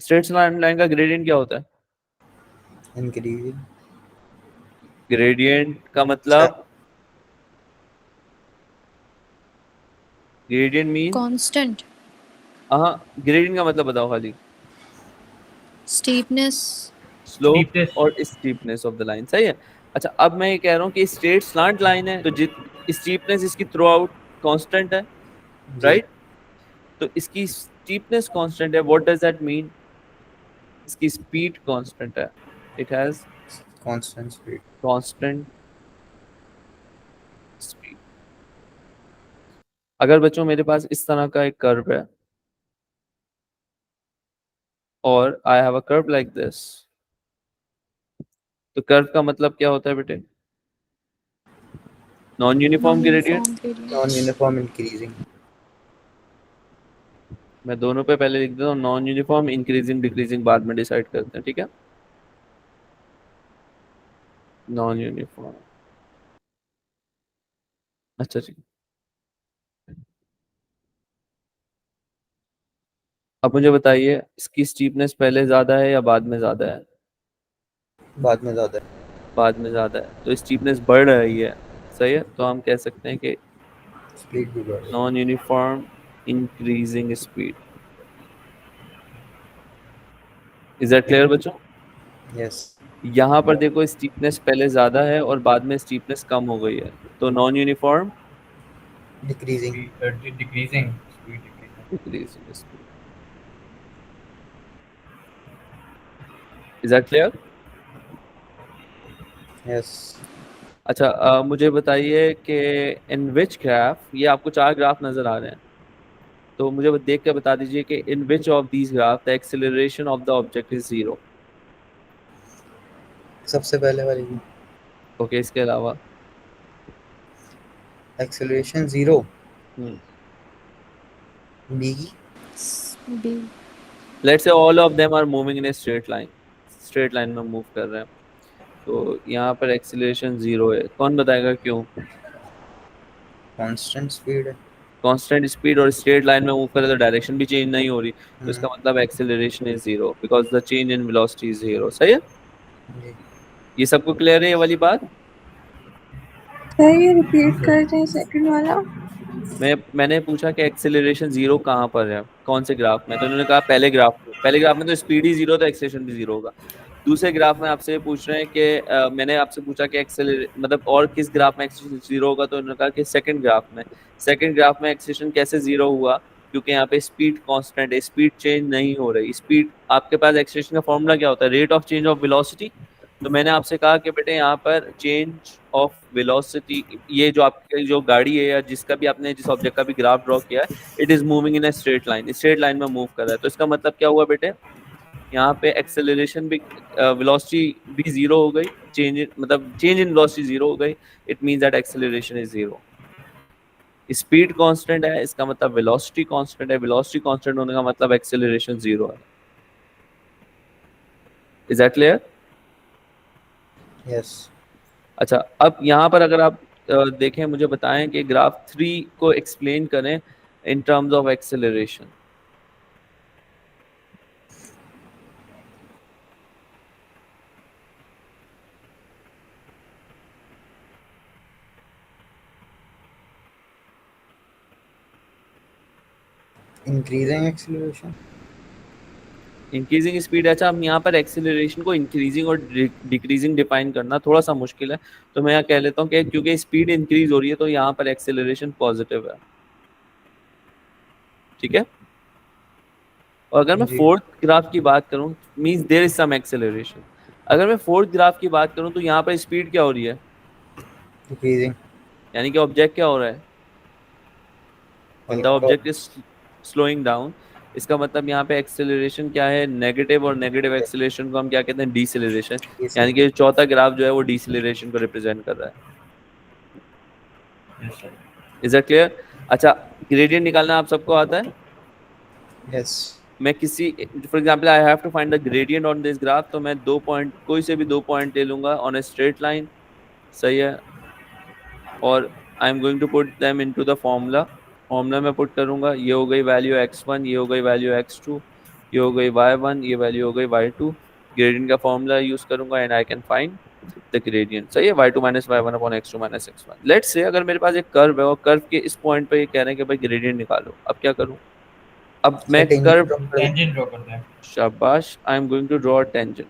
straight slant line का ग्रेडियंट क्या होता है? इंक्रीजिंग। ग्रेडियंट का मतलब, ग्रेडियंट मीन, कांस्टेंट, हाँ ग्रेडियंट का मतलब बताओ खाली। Steepness, slope Steepness. और स्टीपनेस ऑफ द लाइन, सही है। अच्छा अब मैं ये कह रहा हूँ कि स्ट्रेट स्लांट लाइन है तो स्टीपनेस इसकी थ्रू आउट कांस्टेंट है, जी। राइट? तो इसकी स्टीपनेस कांस्टेंट है, व्हाट डज दैट मीन? इसकी स्पीड कांस्टेंट है, it has constant speed. Constant speed. अगर बच्चों मेरे पास इस तरह का एक कर्व है और I have a curve like this, तो कर्व का मतलब क्या होता है बेटे? Non uniform gradient. non-uniform gradient, non uniform increasing. मैं दोनों पे पहले लिख देता हूँ, नॉन यूनिफॉर्म इंक्रीजिंग डिक्रीजिंग बाद में डिसाइड करते हैं, ठीक है? नॉन यूनिफॉर्म, अच्छा ठीक। अब मुझे बताइए इसकी स्टीपनेस पहले ज्यादा है या बाद में ज्यादा है? बाद में ज्यादा है। बाद में ज्यादा है, तो स्टीपनेस बढ़ रही है, सही है। तो हम कह सकते हैं कि स्पीड भी बढ़ रही non uniform increasing speed. Is that clear बच्चों? है। यस। यहाँ पर देखो स्टीपनेस पहले ज्यादा है और बाद में स्टीपनेस कम हो गई है, तो non uniform decreasing. Decreasing. Speed decreasing. Increasing speed. Is that clear? Yes. अच्छा मुझे बताइए कि इन विच ग्राफ, ये आपको 4 ग्राफ नजर आ रहे हैं, तो मुझे देख के बता दीजिए कि in which of these graph the acceleration of the object is zero. सबसे पहले वाली की ओके, इसके अलावा? Acceleration zero. हम्म, बी की। B, let's say all of them are moving in a straight line, straight line में move कर रहे हैं, तो यहाँ पर एक्सेलरेशन जीरो है। कौन बताएगा क्यों? कांस्टेंट स्पीड है। कांस्टेंट स्पीड और स्ट्रेट लाइन में मूव करे तो डायरेक्शन भी चेंज नहीं हो रही, तो इसका मतलब acceleration is zero because the change in velocity is zero, सही है? जी। ये सबको क्लियर है ये वाली बात? सर ये रिपीट करते हैं सेकंड वाला। मैंने पूछा कि एक्सेलरेशन जीरो कहाँ पर है, कौन से ग्राफ में, तो उन्होंने कहा पहले ग्राफ में। पहले ग्राफ में तो स्पीड ही जीरो तो एक्सेलरेशन भी जीरो होगा। दूसरे ग्राफ में आपसे पूछ रहे हैं कि मैंने आपसे पूछा कि एक्सेलरेशन मतलब और किस ग्राफ में एक्सेलरेशन जीरो होगा, तो उन्होंने कहा कि सेकंड ग्राफ में। सेकंड ग्राफ में एक्सेलरेशन कैसे जीरो हुआ? क्योंकि यहाँ पे स्पीड कांस्टेंट है, स्पीड चेंज नहीं हो रही। स्पीड, आपके पास एक्सेलरेशन का फॉर्मूला क्या होता है? Rate of change of velocity. तो मैंने आपसे कहा कि बेटे यहाँ पर चेंज ऑफ वेलोसिटी, ये जो आपकी जो गाड़ी है या जिसका भी आपने जिस ऑब्जेक्ट का भी ग्राफ ड्रॉ किया है, it is moving in a straight line, straight line में मूव कर रहा है। तो इसका मतलब क्या हुआ बेटे? यहाँ पे एक्सेलरेशन भी, वेलोसिटी भी जीरो हो गई, चेंज इन वेलोसिटी जीरो हो गई। It means that acceleration is zero. Speed constant है, इसका मतलब वेलोसिटी कांस्टेंट है, वेलोसिटी कांस्टेंट होने का मतलब एक्सेलरेशन जीरो है। Is that clear? यस। अच्छा अब यहाँ पर अगर आप देखें, मुझे बताएं कि ग्राफ 3 को एक्सप्लेन करें in terms of acceleration. Increasing acceleration. Increasing speed, अच्छा हम यहाँ पर एक्सेलरेशन को इंक्रीजिंग और डिक्रीजिंग डिफाइन करना थोड़ा सा मुश्किल है, तो मैं यहाँ कह लेता हूँ कि क्योंकि स्पीड इंक्रीज हो रही है तो यहाँ पर एक्सेलरेशन पॉजिटिव है, ठीक है? और अगर मैं जी। फोर्थ ग्राफ की बात करूँ, means there is some acceleration. अगर मैं फोर्थ ग्राफ की बात करूँ तो यहाँ पर स्पीड क्या हो रही है? डिक्रीजिंग। यानी कि ऑब्जेक्ट क्या हो रहा है? The object is slowing down. इसका मतलब यहाँ पे एक्सेलरेशन क्या है? नेगेटिव, और नेगेटिव एक्सेलरेशन को हम क्या कहते हैं? डीसेलरेशन। यानी कि चौथा ग्राफ जो है वो डीसेलरेशन को रिप्रेजेंट कर रहा है। Yes, sir. Is that clear? अच्छा ग्रेडियंट निकालना आप सबको आता है? यस। मैं किसी, for example I have to find the gradient on this graph, तो मैं 2 पॉइंट, कोई से भी 2 पॉइंट ले लूंगा ऑन ए स्ट्रेट लाइन, सही है, और I am going to put them into the formula formula में पुट करूंगा, ये हो गई वैल्यू x1, ये हो गई वैल्यू x2, ये हो गई y1, ये वैल्यू हो गई y2। ग्रेडियंट का फॉर्मूला यूज करूंगा and I can find the gradient. सही है, y2 minus y1 upon x2 minus x1। Let's say अगर मेरे पास एक कर्व है और कर्व के इस पॉइंट पे ये कह रहे हैं कि भाई ग्रेडियंट निकालो, अब क्या करूं? अब मैं कर्व, टेंजेंट ड्रॉ करते हैं। शाबाश, I am going to draw tangent.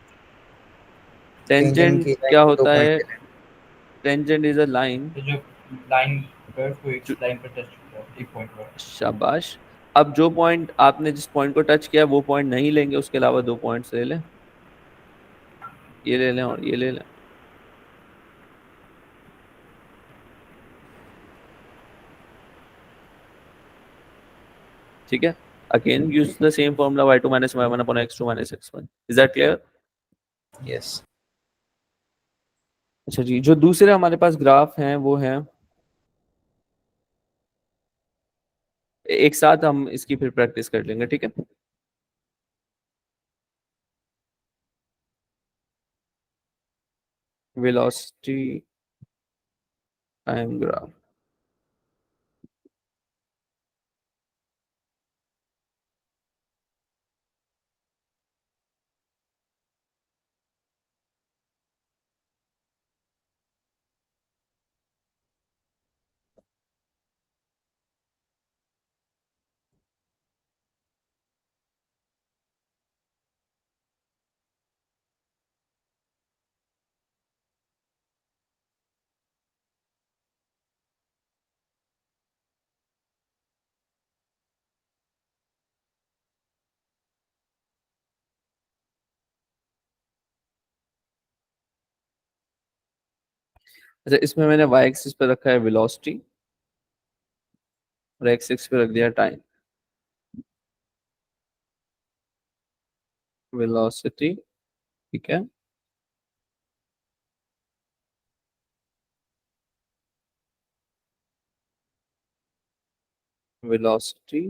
Tangent tangent की लाइन क्या पे 2 होता पॉइंट है? ले लें। Tangent is a line. तो जो लाइन कर्व को एक जो- लाइन पर टच करता है एक पॉइंट पर। शाबाश। अब जो पॉइंट आपने जिस पॉइंट को टच किया वो पॉइंट नहीं लेंगे, उसके अलावा 2 पॉइंट्स ले लें, ये ले लें और ये ले लें। ठीक है, again use the same formula y2 minus y1 upon x2 minus x1। Is that clear? Yes. अच्छा जी, जो दूसरे हमारे पास ग्राफ हैं वो हैं, एक साथ हम इसकी फिर प्रैक्टिस कर लेंगे, ठीक है? Velocity time graph. अच्छा, इसमें मैंने y एक्सिस पे रखा है वेलोसिटी और x एक्सिस पे रख दिया टाइम। वेलोसिटी, ठीक है, वेलोसिटी।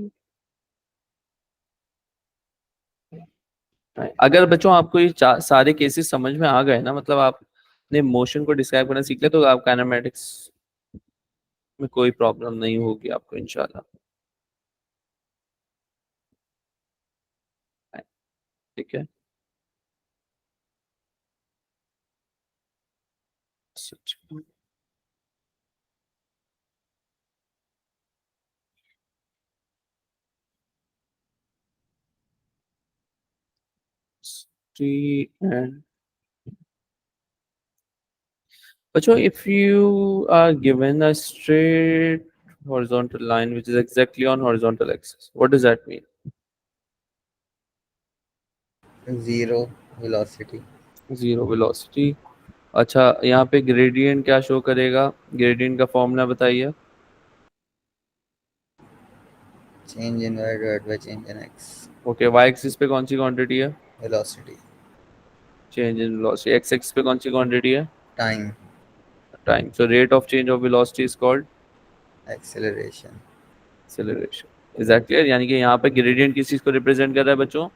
अगर बच्चों आपको ये सारे केसेस समझ में आ गए ना, मतलब आपने मोशन को डिस्क्राइब करना सीख लिया, तो आप काइनेमेटिक्स में कोई प्रॉब्लम नहीं होगी आपको इंशाल्लाह। ठीक है, and बच्चों, if you are given a straight horizontal line which is exactly on horizontal axis, what does that mean? 0 velocity. Zero velocity. अच्छा, यहाँ पे ग्रेडियंट क्या शो करेगा? ग्रेडियंट का फॉर्मूला बताइए। Change in y divide by change in x। Okay, Y axis पे कौन सी क्वांटिटी है? Velocity. Change in velocity. X axis पे कौन सी क्वांटिटी है? Time. Time. So rate of change of velocity is called acceleration. Acceleration. Is that clear? यानी कि यहाँ पे ग्रेडियंट किस चीज को रिप्रेजेंट कर रहा है बच्चों?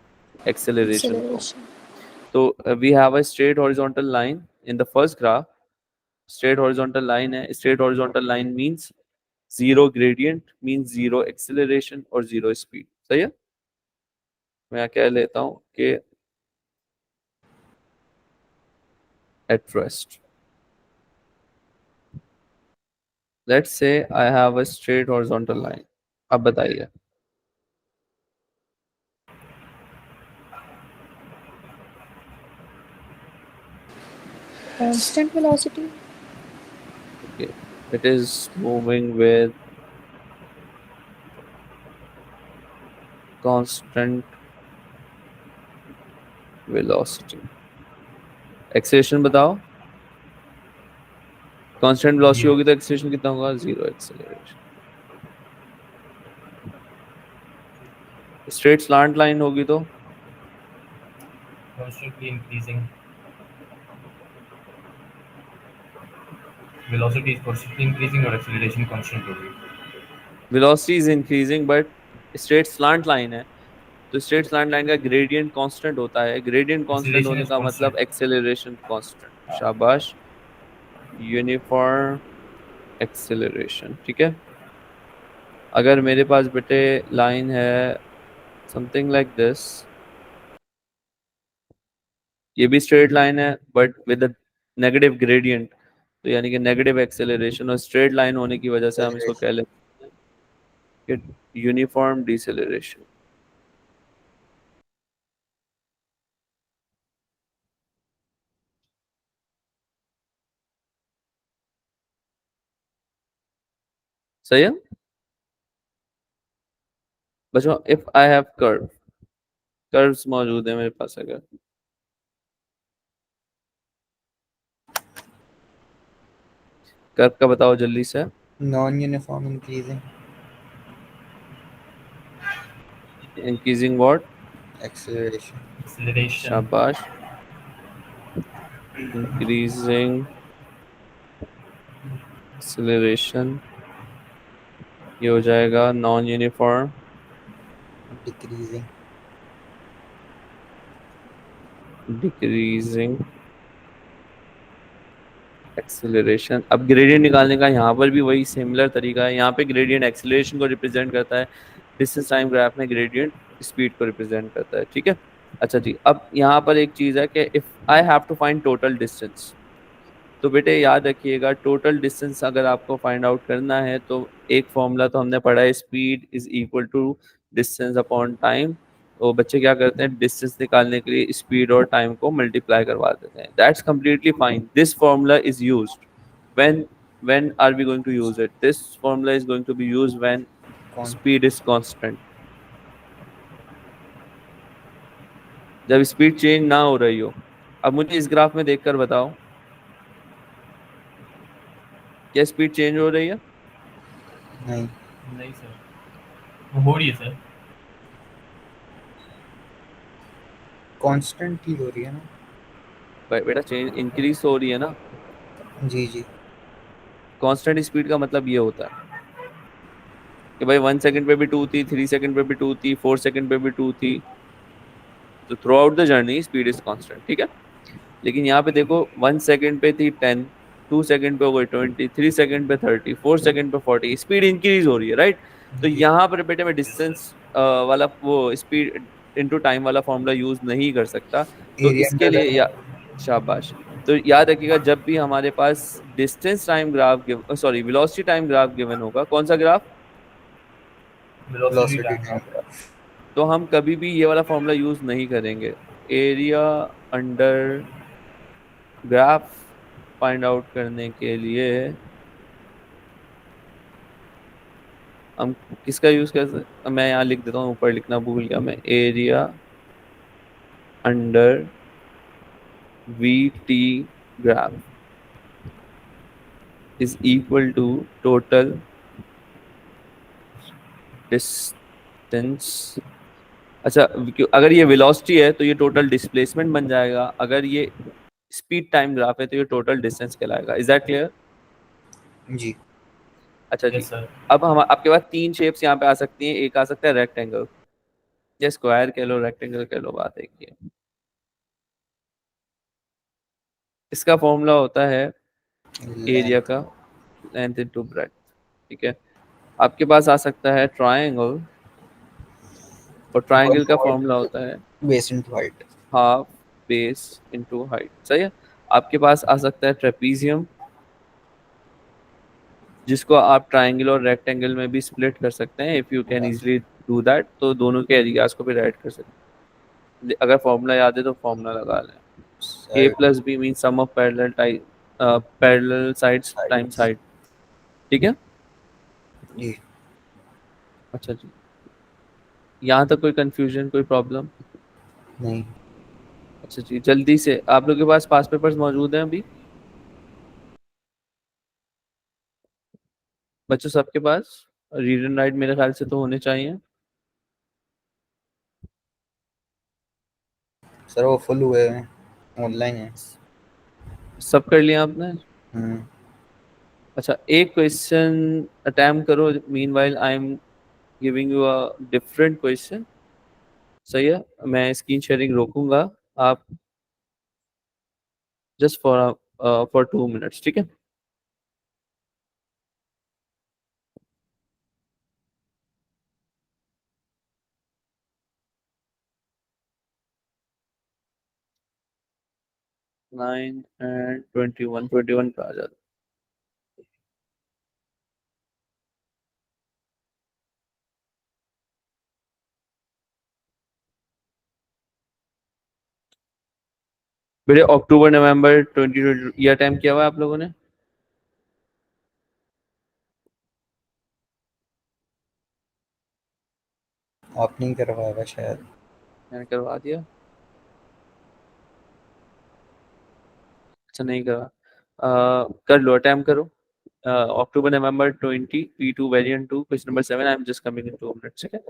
एक्सेलरेशन को। Acceleration. तो we have a straight horizontal line in the first graph. Straight horizontal line है, straight horizontal line means zero gradient, means zero acceleration और जीरो स्पीड। सही है, मैं कह लेता हूँ कि at rest, let's say I have a straight horizontal line. अब बताइए, Constant velocity. okay, it is moving with constant velocity। Acceleration बताओ। कांस्टेंट वेलोसिटी होगी तो एक्सेलरेशन कितना होगा? Zero acceleration. Straight slant line होगी तो constantly increasing velocity is constantly increasing और acceleration constant होगी। Velocity is increasing but straight slant line है, तो स्ट्रेट स्लांट लाइन का ग्रेडियंट कांस्टेंट होता है। ग्रेडियंट कांस्टेंट Acceleration होने is का मतलब constant। Acceleration constant. शाबाश, यूनिफॉर्म एक्सेलरेशन। ठीक है, अगर मेरे पास बेटे लाइन है समथिंग लाइक दिस, ये भी स्ट्रेट लाइन है बट विद नेगेटिव ग्रेडियंट, तो यानी कि नेगेटिव एक्सेलरेशन, और स्ट्रेट लाइन होने की वजह से हम इसको कह लेते हैं कि यूनिफॉर्म डिसेलरेशन। सही है बच्चों? इफ आई हैव कर्व्स मौजूद है मेरे पास, अगर कर्व का बताओ जल्दी से। Non uniform increasing increasing what? Acceleration. Acceleration. शाबाश। इंक्रीजिंग एक्सेलरेशन, ये हो जाएगा non uniform decreasing decreasing acceleration. अब ग्रेडियंट निकालने का यहाँ पर भी वही सिमिलर तरीका है। यहाँ पे ग्रेडियंट एक्सेलरेशन को रिप्रेजेंट करता है, डिस्टेंस टाइम ग्राफ में ग्रेडियंट स्पीड को रिप्रेजेंट करता है। ठीक है, अच्छा जी। अब यहाँ पर एक चीज है कि if I have to find total distance, तो बेटे याद रखिएगा टोटल डिस्टेंस अगर आपको फाइंड आउट करना है तो एक फॉर्मूला तो हमने पढ़ा है, speed is equal to distance upon time. तो बच्चे क्या करते हैं, डिस्टेंस निकालने के लिए स्पीड और टाइम को मल्टीप्लाई करवा देते हैं। That's completely fine, this formula is used when are we going to use it? This formula is going to be used when कौन? speed is constant, जब स्पीड चेंज ना हो रही हो। अब मुझे इस ग्राफ में देखकर बताओ, क्या स्पीड चेंज हो रही है? नहीं, नहीं सर, वो हो रही है सर। कांस्टेंट ही हो रही है ना। बेटा चेंज इंक्रीज हो रही है ना। जी जी। कांस्टेंट स्पीड का मतलब ये होता है कि भाई 1 सेकंड पे भी 2 थी, 3 सेकंड पे भी 2 थी, 4 सेकंड पे भी 2 थी, तो through out the journey speed is constant. ठीक है, लेकिन यहाँ पे देखो 1 सेकंड पे थी 10, 2 सेकंड पे हो गई 20, 3 सेकंड पे 30, 4 सेकंड पे 40, स्पीड इंक्रीज हो रही है, राइट? तो जी। यहाँ पर बेटे मैं डिस्टेंस वाला वो स्पीड इनटू टाइम वाला फॉर्मूला यूज नहीं कर सकता। तो एरिया इसके लिए या शाबाश, तो याद रखिएगा जब भी हमारे पास distance time graph sorry velocity time graph given होगा, कौन सा graph, velocity velocity time time graph. Graph. तो हम कभी भी ये वाला फॉर्मूला यूज नहीं करेंगे। Area under graph find out करने के लिए हम किसका यूज कर सकते, मैं यहाँ लिख देता हूँ, ऊपर लिखना भूल गया मैं, area under V T graph is equal to total distance. अच्छा, अगर ये वेलोसिटी है तो ये टोटल डिस्प्लेसमेंट बन जाएगा, अगर ये स्पीड टाइम ग्राफ है तो ये टोटल डिस्टेंस कहलाएगा। Is that clear? जी। अच्छा जी। Yes sir. अब हम आपके पास तीन शेप्स यहाँ पे आ सकती हैं, एक आ सकता है रेक्टेंगल, या स्क्वायर कह लो, रेक्टेंगल कह लो, बात एक ही है। इसका फॉर्मूला होता है एरिया लेंथ का लेंथ इनटू ब्रेड्थ। ठीक है, आपके पास आ सकता है ट्रायंगल, और ट्रायंगल का फॉर्मूला होता है base into height. Half base into height. सही है, आपके पास आ सकता है ट्रेपीजियम, जिसको आप ट्रायंगल और रेक्टेंगल में भी स्प्लिट कर सकते हैं, if you can easily do that, तो दोनों के एरियाज को भी ऐड कर सकते हैं। अगर फॉर्मूला याद है तो फॉर्मूला लगा लें, a plus B mean sum of parallel sides times sides. Height. ठीक है, जी। अच्छा जी। यहाँ तक कोई कंफ्यूजन, कोई प्रॉब्लम? नहीं। अच्छा जी, जल्दी से, आप लोग के पास पास पेपर्स मौजूद हैं अभी बच्चों, सबके पास रीड एंड राइट मेरे ख्याल से तो होने चाहिए। सर वो फुल हुए हैं, ऑनलाइन है। सब कर लिया आपने? हम्म। अच्छा, एक क्वेश्चन अटेम्प्ट करो, mean while I am giving you a different question. सही है, मैं स्क्रीन शेयरिंग रोकूंगा, आप जस्ट फॉर 2 मिनट्स। ठीक है, 9 एंड 21 पे आ जाता। बेटे अक्टूबर नवंबर 2020 ईयर टाइम किया हुआ है आप लोगों ने? आप नहीं करवाएगा शायद। मैंने करवा दिया। अच्छा नहीं करा। कर लो, अटेम्प्ट करो। अक्टूबर नवंबर 20 P2 variant 2 question number 7। I am just coming in 2 minute. ठीक है,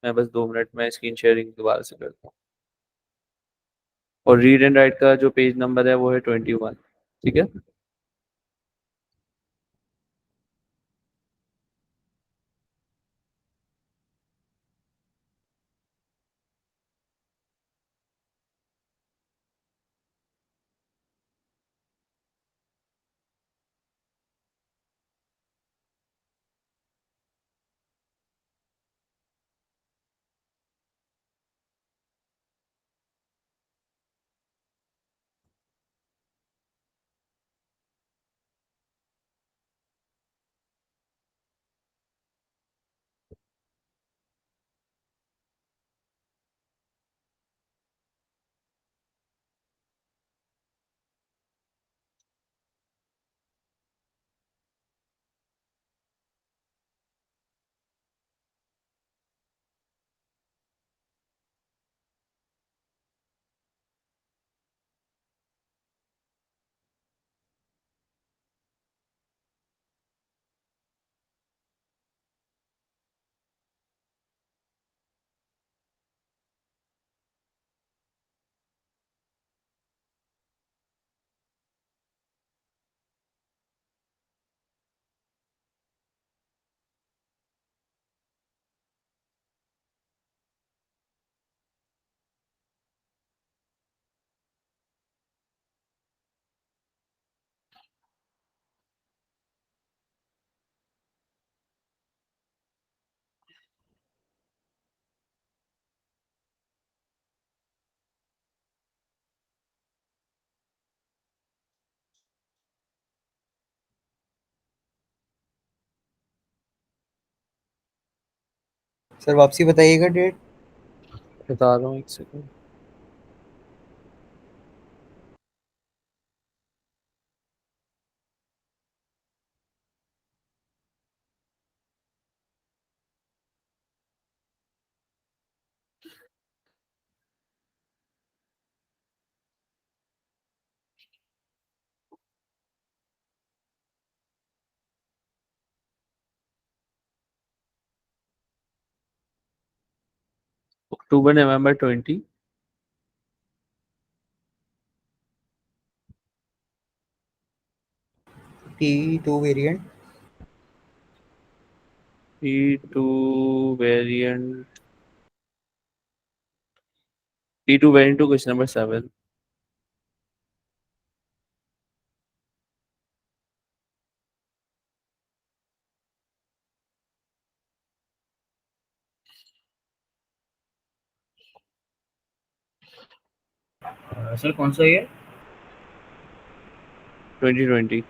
मैं बस 2 मिनट में स्क्रीन शेयरिंग दोबारा से करता हूँ। और रीड एंड राइट का जो पेज नंबर है वो है 21। ठीक है, सर वापसी बताइएगा डेट। बता रहा हूँ, एक सेकंड। अक्टूबर नवंबर 20 P2 variant. P2 variant P2 variant 2 question number 7। Sir कौन सा ये? 2020।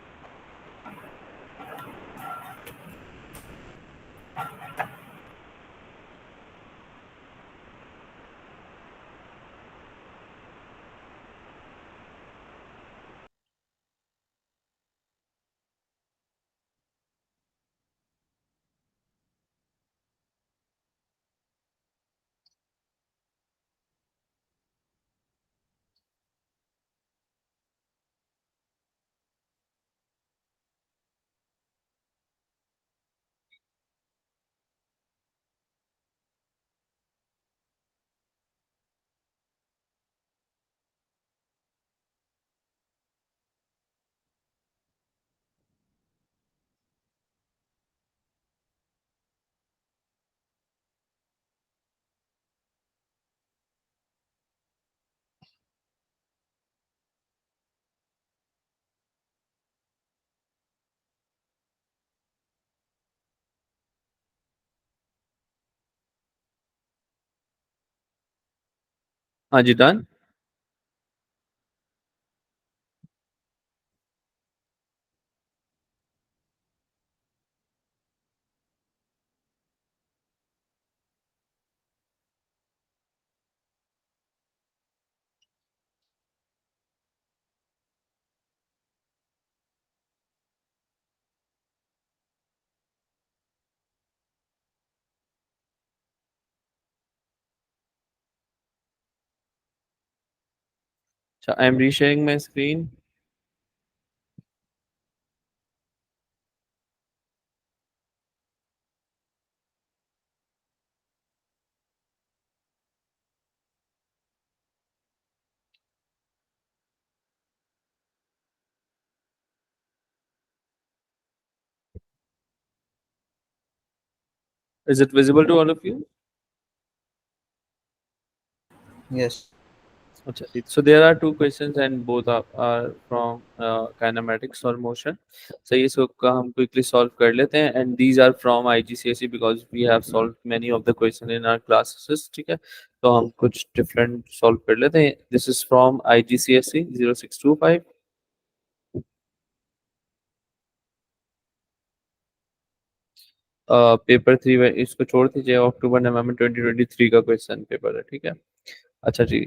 हाँ जी done. I am resharing my screen. Is it visible to all of you? Yes. अच्छा, so there are two questions and both are from kinematics or motion. So ये सब का हम quickly solve कर लेते हैं and these are from IGCSE because we have solved many of the question in our classes. ठीक है, तो हम कुछ different solve कर लेते हैं. This is from IGCSE 0625. Paper 3 में इसको छोड़ दीजिए, अक्टूबर नवंबर 2023 का क्वेश्चन पेपर है. ठीक है, अच्छा जी.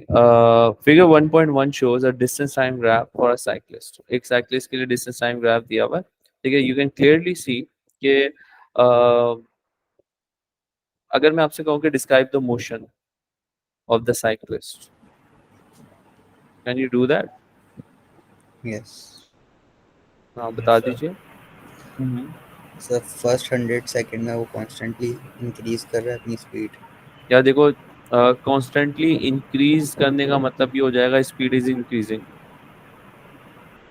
Figure 1.1 shows a distance time graph for a cyclist. एक साइक्लिस्ट के लिए डिस्टेंस टाइम ग्राफ दिया हुआ है. ठीक है, यू कैन क्लियरली सी कि अगर मैं आपसे कहूँ कि describe the motion of the cyclist, can you do that? Yes हाँ, बता Yes, sir. दीजिए. सर, फर्स्ट 100 सेकंड में वो कॉन्स्टेंटली इंक्रीज कर रहा है अपनी स्पीड. या देखो, कॉन्स्टेंटली इंक्रीज करने का मतलब ये हो जाएगा speed is increasing.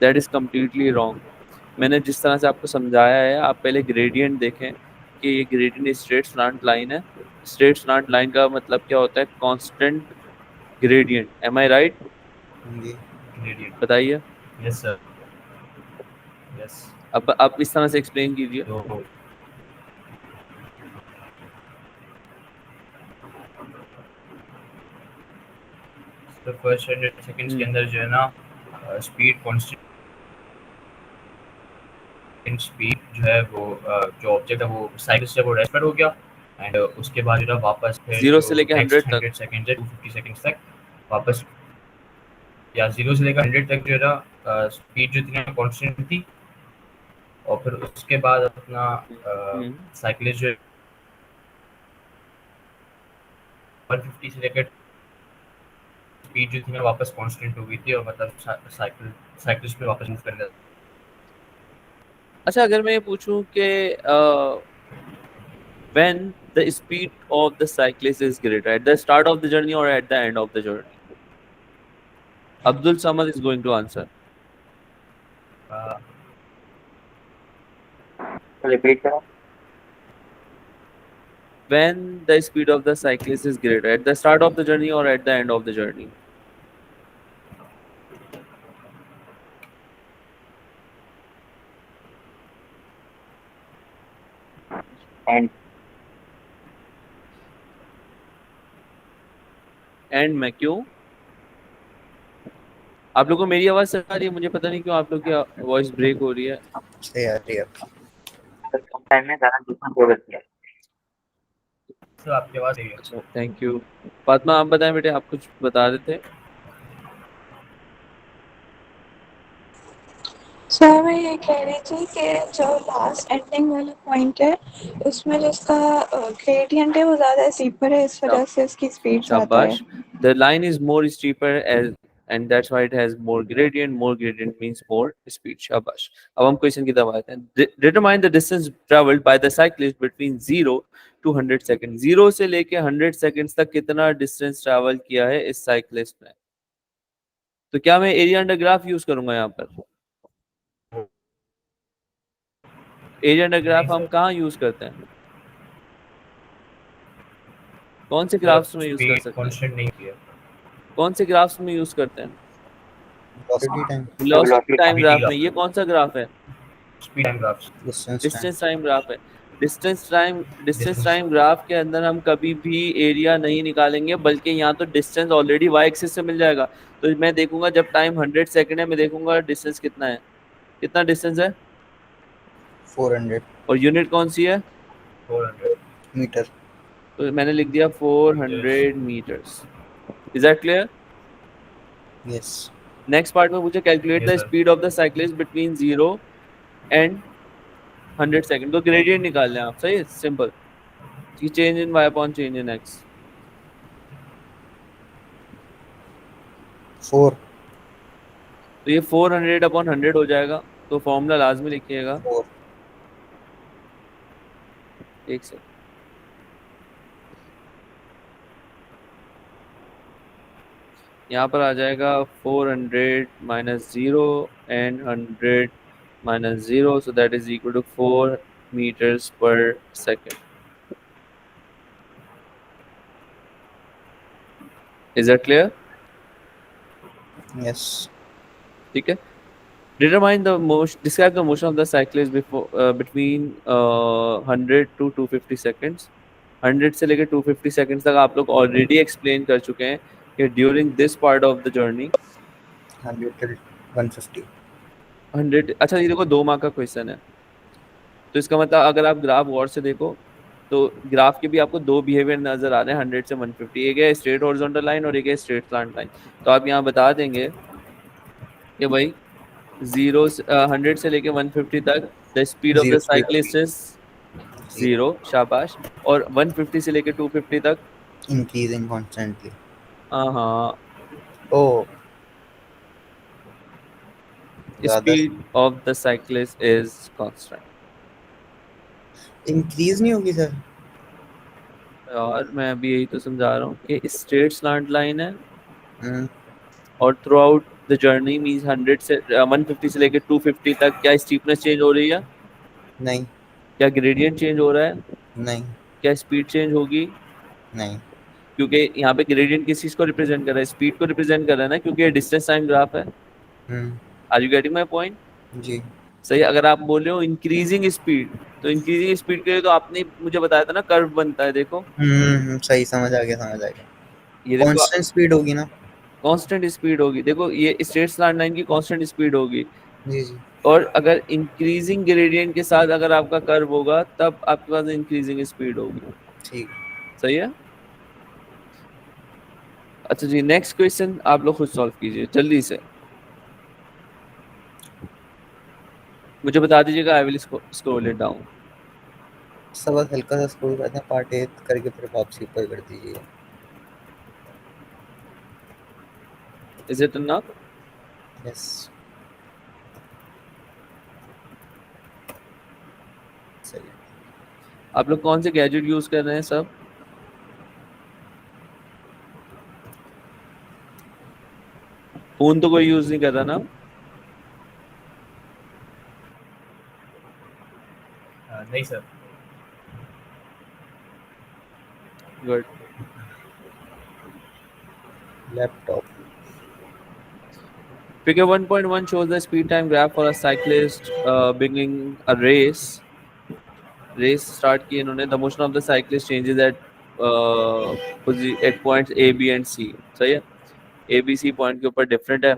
That is completely wrong. मैंने जिस तरह से आपको समझाया है, आप पहले ग्रेडियंट देखें कि ये ग्रेडियंट स्ट्रेट स्लैंट लाइन है. स्ट्रेट स्लैंट लाइन का मतलब क्या होता है? Constant gradient. M I right? Ji. Gradient. बताइए. Yes, sir. Yes. अब आप इस तरह से एक्सप्लेन कीजिए. तो फर्स्ट 100 सेकंड्स के अंदर जो है ना स्पीड कांस्टेंट स्पीड जो है वो जो ऑब्जेक्ट है वो साइकिल से वो रेस्पेक्ट हो गया एंड उसके बाद जो है वापस फिर 0 से लेके 100 तक. 100 सेकंड है 250 सेकंड्स तक वापस, या 0 से लेकर 100 तक जो है ना स्पीड जो थी ना कांस्टेंट थी, और फिर उसके बाद अपना साइकिलिस्ट जो 150 से लेकर स्पीड जो थी ना वापस कांस्टेंट हो गई थी, और मतलब साइकिलिस्ट पे वापस मूव कर गया. अच्छा, अगर मैं ये पूछूं कि when the speed of the cyclist is greater, at the start of the journey or at the end of the journey? Abdul Samad is going to answer. Repeat करो. When the speed of the cyclist is greater, at the start of the journey or at the end of the journey? And and में क्यों? आप लोगों को मेरी आवाज आ रही है? मुझे पता नहीं क्यों आप लोग की वॉइस ब्रेक हो रही है. सही आ रही है आपकी. कम टाइम में ज़्यादा डिस्टेंस कवर किया. तो आपके पास है. अच्छा, थैंक यू. फातिमा, आप बताएं बेटे, आप कुछ बता रहे थे. सर मैं ये कह रही थी कि जो लास्ट एंडिंग वाला पॉइंट है उसमें जो उसका ग्रेडियंट है वो ज़्यादा स्टीपर है, इस वजह से उसकी स्पीड ज़्यादा है. शाबाश. The line is more steeper and that's why it has more gradient. More gradient means more speed. शाबाश. अब हम क्वेश्चन की तरफ आते हैं. Determine the distance traveled by the cyclist between 0 to 100 seconds. 0 से लेके 100 seconds तक कितना डिस्टेंस ट्रैवल किया है इस साइक्लिस्ट ने? तो क्या मैं एरिया अंडर ग्राफ यूज करूंगा यहाँ पर? एरिया अंडर ग्राफ हम कहाँ यूज करते हैं? कौन से ग्राफ्स में यूज कर सकते हैं? कांस्टेंट नहीं किया. कौन से ग्राफ्स में यूज करते हैं? Velocity time. Velocity time graph graph. में. ये कौन सा ग्राफ है? Speed time graphs. Distance time graph है. डिस्टेंस टाइम ग्राफ के अंदर हम कभी भी एरिया नहीं निकालेंगे, बल्कि यहाँ तो डिस्टेंस ऑलरेडी वाई एक्सिस से मिल जाएगा. तो मैं देखूंगा जब टाइम 100 सेकंड है, मैं देखूंगा डिस्टेंस कितना है. कितना डिस्टेंस है? 400 और यूनिट कौन सी है? 400 मीटर. तो मैंने लिख दिया 400 metres. Is that clear? Yes. Next part में मुझे calculate Yes, the sir. Speed of the cyclist between 0 and 100 second. तो ग्रेडियंट निकालना है आप. सही है, simple. Change in y upon change in x. 4. तो ये 400/100 हो जाएगा, तो फॉर्मूला लाजमी लिखिएगा। 4 एक सेकंड, यहाँ पर आ जाएगा 400 minus 0 and 100 minus 0, so that is equal to 4 meters per second. Is that clear? yes ठीक है। Determine the motion, describe the motion of the cyclist between 100 to 250 seconds. 100 से लेकर 250 seconds तक आप लोग ऑलरेडी एक्सप्लेन कर चुके हैं कि during this part of the journey 100 till 150 100, अच्छा ये देखो 2 मार्क का क्वेश्चन है, तो इसका मतलब अगर आप ग्राफ गौर से देखो तो ग्राफ के भी आपको 2 बिहेवियर नजर आ रहे हैं 100 से 150, एक है स्ट्रेट हॉरिजॉन्टल लाइन और एक है स्ट्रेट स्लैंट लाइन। तो आप यहाँ बता देंगे कि भाई 100 से लेके 150 तक the speed of the Zero speed. Cyclist is 0, शाबाश, और 150 से लेके 250 तक increasing constantly हाँ oh ज़्यादा speed of the cyclist is constant. Increase नहीं होगी सर और मैं अभी यही तो समझा रहा हूँ कि स्ट्रेट स्लैंट लाइन है हम्म, और through out the journey means 100 से 150 से लेके 250 तक क्या स्टीपनेस चेंज हो रही है, नहीं क्या ग्रेडियंट चेंज हो रहा है, नहीं क्या स्पीड चेंज होगी, नहीं क्योंकि यहाँ पे ग्रेडियंट किस चीज को रिप्रेजेंट कर रहा है, स्पीड को रिप्रेजेंट कर रहा है ना, क्योंकि ये डिस्टेंस टाइम ग्राफ है। Are you getting my point? जी सही। अगर आप बोल रहे हो इंक्रीजिंग स्पीड, तो इंक्रीजिंग स्पीड के लिए तो आपने मुझे बताया था ना कर्व बनता है, देखो सही समझ आ गया ये देखो कांस्टेंट स्पीड होगी ना कांस्टेंट स्पीड होगी, देखो ये स्ट्रेट स्लैंट लाइन की कांस्टेंट स्पीड होगी, जी जी और अगर इंक्रीजिंग ग्रेडियंट के साथ अगर आपका कर्व होगा तब आपके पास इंक्रीजिंग स्पीड होगी। ठीक सही है। अच्छा जी, नेक्स्ट क्वेश्चन आप लोग खुद सॉल्व कीजिए जल्दी से, मुझे बता दीजिएगा, I will scroll it down. सब हल्का सा स्क्रॉल करते हैं पार्ट 8 करके फिर वापसी ऊपर कर दीजिए इज इट इनफ? यस सही आप लोग कौन से गैजेट यूज कर रहे हैं सब? फोन तो कोई यूज नहीं कर रहा ना? नहीं sir. Good. Laptop Figure 1.1 shows the speed time graph for a cyclist beginning a race. Race start की इन्होंने, the motion of the cyclist changes at points A, B and C. सही है। A, B, C point के ऊपर different है।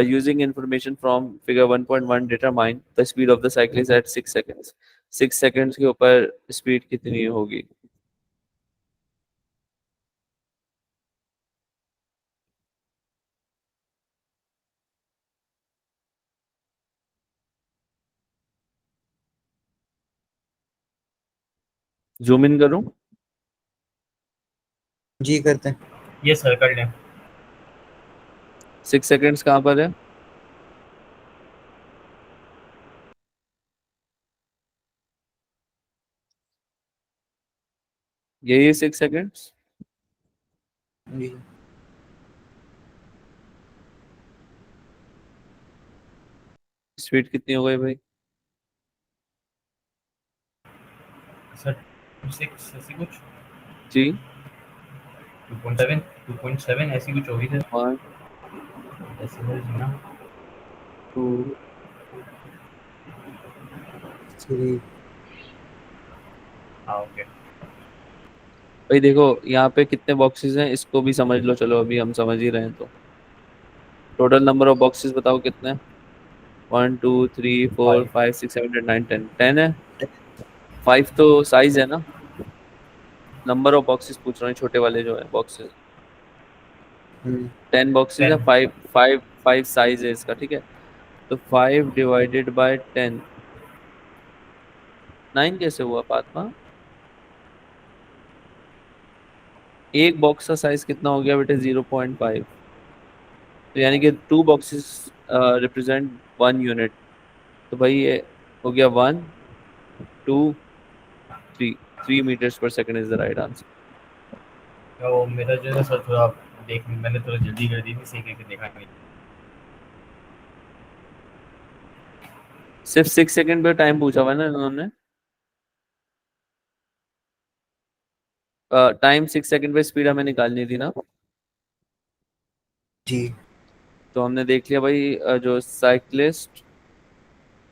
Using information from figure 1.1 determine the speed of the cyclist at 6 seconds. 6 seconds के ऊपर speed कितनी होगी? Zoom in करूं? जी करते हैं ये सर कर लें। 6 seconds कहाँ पर है? यही 6 seconds। जी स्पीड कितनी हो गई भाई? सर 6 ऐसी कुछ जी 2.7 ऐसी कुछ होगी सर। 1 ऐसे है जी ना। 2 3 हाँ ओके। भाई देखो यहाँ पे कितने बॉक्सेस हैं इसको भी समझ लो, चलो अभी हम समझ ही रहे हैं तो टोटल नंबर ऑफ बॉक्सेस बताओ कितने हैं? 1 2 3 4 5 6 7 8 9 10 10 है। 5 तो साइज है ना, नंबर ऑफ बॉक्सेस पूछ रहा हूँ, छोटे वाले जो है बॉक्सेस 10 बॉक्सेस है, 5 साइज है इसका, ठीक है। तो 5 डिवाइडेड बाय 10 9 कैसे हुआ फातिमा? एक बॉक्स का साइज कितना हो गया बेटे? 0.5। तो यानी कि 2 बॉक्सेस रिप्रेजेंट 1 यूनिट। तो भाई ये हो गया 1 2 3 मीटर्स पर second is the right answer. तो मेरा जो है सर थोड़ा देख मैंने थोड़ा जल्दी कर दी थी, सही करके देखा नहीं। सिर्फ 6 सेकंड पे टाइम पूछा हुआ है ना इन्होंने। टाइम 6 सेकंड पे स्पीड हमें निकालनी थी ना। जी तो हमने देख लिया भाई, जो साइक्लिस्ट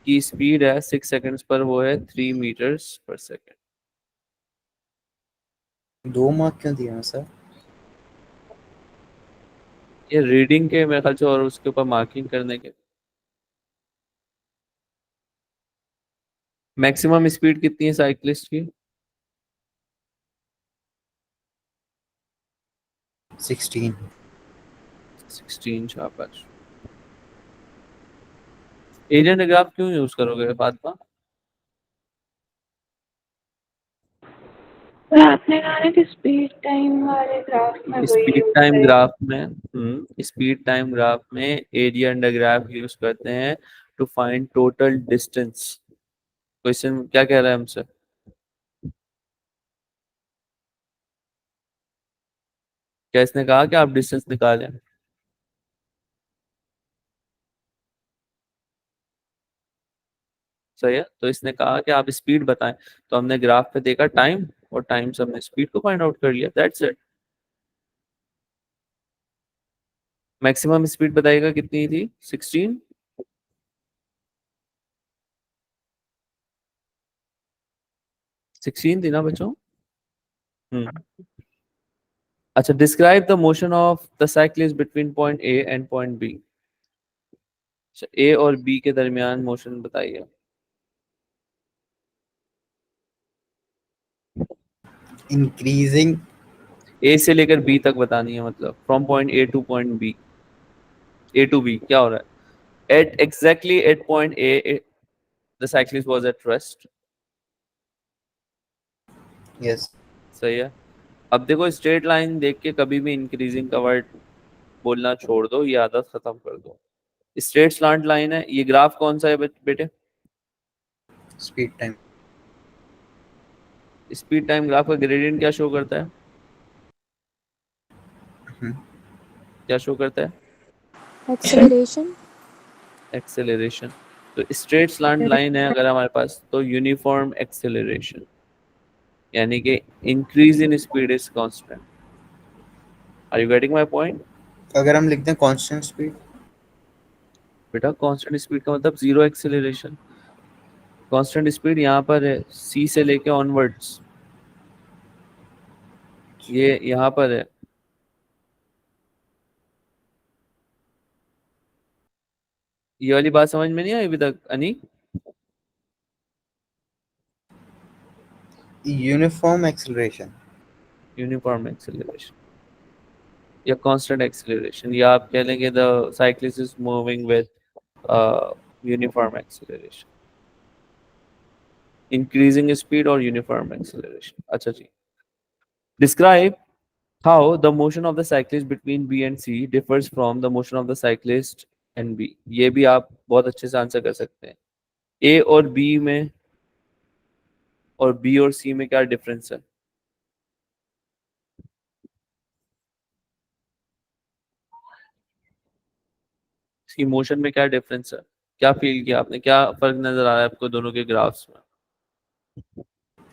की स्पीड है 6 सेकंड्स पर वो है 3 मीटर्स पर सेकंड। 2 मार्क क्यों दिया सर? ये रीडिंग के मेरे ख्याल से और उसके ऊपर मार्किंग करने के। मैक्सिमम स्पीड कितनी है साइक्लिस्ट की? 16। 16 शाबाश। एरिया ग्राफ क्यों यूज करोगे फातिमा? पर आपने कहा ना कि स्पीड टाइम वाले ग्राफ में वही स्पीड यूज टाइम करेंगे। ग्राफ में स्पीड टाइम ग्राफ में एरिया अंडर ग्राफ यूज करते हैं to find total distance. Question क्या कह रहा है हमसे? क्या इसने कहा कि आप डिस्टेंस निकालें? सही है। तो इसने कहा कि आप स्पीड बताएं, तो हमने ग्राफ पे देखा टाइम, और टाइम से हमने स्पीड को फाइंड आउट कर लिया, दैट्स इट। मैक्सिमम स्पीड बताइएगा कितनी थी? 16। 16 थी ना बच्चों? हम्म। अच्छा, describe the motion of the cyclist between point A and point B. A और बी के दरमियान मोशन बताइए। इंक्रीजिंग। ए से लेकर बी तक बतानी है, मतलब from point A to point B. A to B क्या हो रहा है? At exactly at point A the cyclist was at rest. Yes. सही है। अब देखो, स्ट्रेट लाइन देख के कभी भी इंक्रीजिंग का वर्ड बोलना छोड़ दो, ये आदत खत्म कर दो। स्ट्रेट स्लांट लाइन है, ये ग्राफ कौन सा है बेटे? Speed time. Speed time graph का ग्रेडियंट क्या शो करता है? क्या शो करता है? एक्सेलरेशन। एक्सेलरेशन। तो स्ट्रेट स्लांट लाइन है अगर हमारे पास, तो यूनिफॉर्म एक्सेलरेशन, यानी कि increase in speed is constant. Are you getting my point? अगर हम लिखते हैं कांस्टेंट स्पीड। बेटा कांस्टेंट स्पीड का मतलब जीरो एक्सेलरेशन। कांस्टेंट स्पीड यहाँ पर है सी से लेके ऑनवर्ड्स, ये यहाँ पर है। ये वाली बात समझ में नहीं आई अभी तक अनी? Uniform acceleration. यूनिफॉर्म एक्सेलरेशन या कांस्टेंट एक्सेलरेशन, या आप कह लेंगे the cyclist is moving with uniform acceleration, increasing speed और यूनिफॉर्म एक्सेलरेशन। अच्छा जी, describe how the motion of the cyclist between B and C differs from the motion of the cyclist and B. ये भी आप बहुत अच्छे से answer कर सकते हैं। ए और बी में और बी और सी में क्या डिफरेंस है? इमोशन में क्या डिफरेंस है? क्या फील किया आपने, क्या फर्क नजर आ रहा है आपको दोनों के ग्राफ्स में?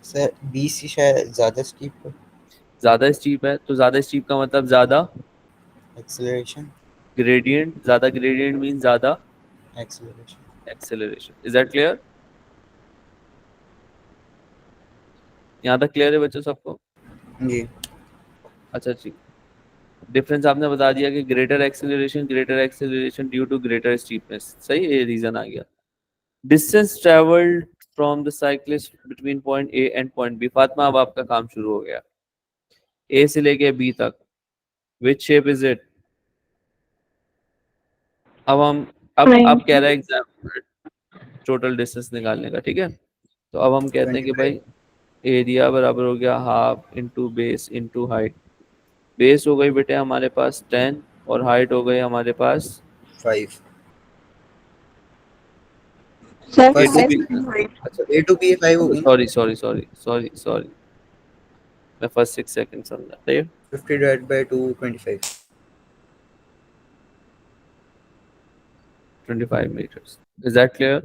सर बी सी शायद ज्यादा स्टीप है। ज्यादा स्टीप है, तो ज्यादा स्टीप का मतलब ज्यादा एक्सेलरेशन। ग्रेडियंट, ज्यादा ग्रेडियंट मीन ज्यादा acceleration. Acceleration. Is that clear? यहाँ तक क्लियर है बच्चों सबको? जी। अच्छा जी, डिफरेंस आपने बता दिया कि greater acceleration due to greater steepness. सही है, ये रीजन आ गया। Distance travelled from the cyclist between point A and point B. Fatima अब आपका काम शुरू हो गया। ए से लेके बी तक, विच शेप इज इट? अब हम अब कह रहे हैं एग्जाम टोटल डिस्टेंस निकालने का, ठीक है? तो अब हम कहते हैं कि 25। भाई एरिया बराबर हो गया half into base into height. Base हो गई बेटे हमारे पास 10 और हाइट हो गई हमारे पास 5। सर First A2 B 5.5 अच्छा A to B 5 होगी सॉरी मैं फर्स्ट 6 सेकंड समझा था ये 50 divided by 2 25 25 meters. Is that clear?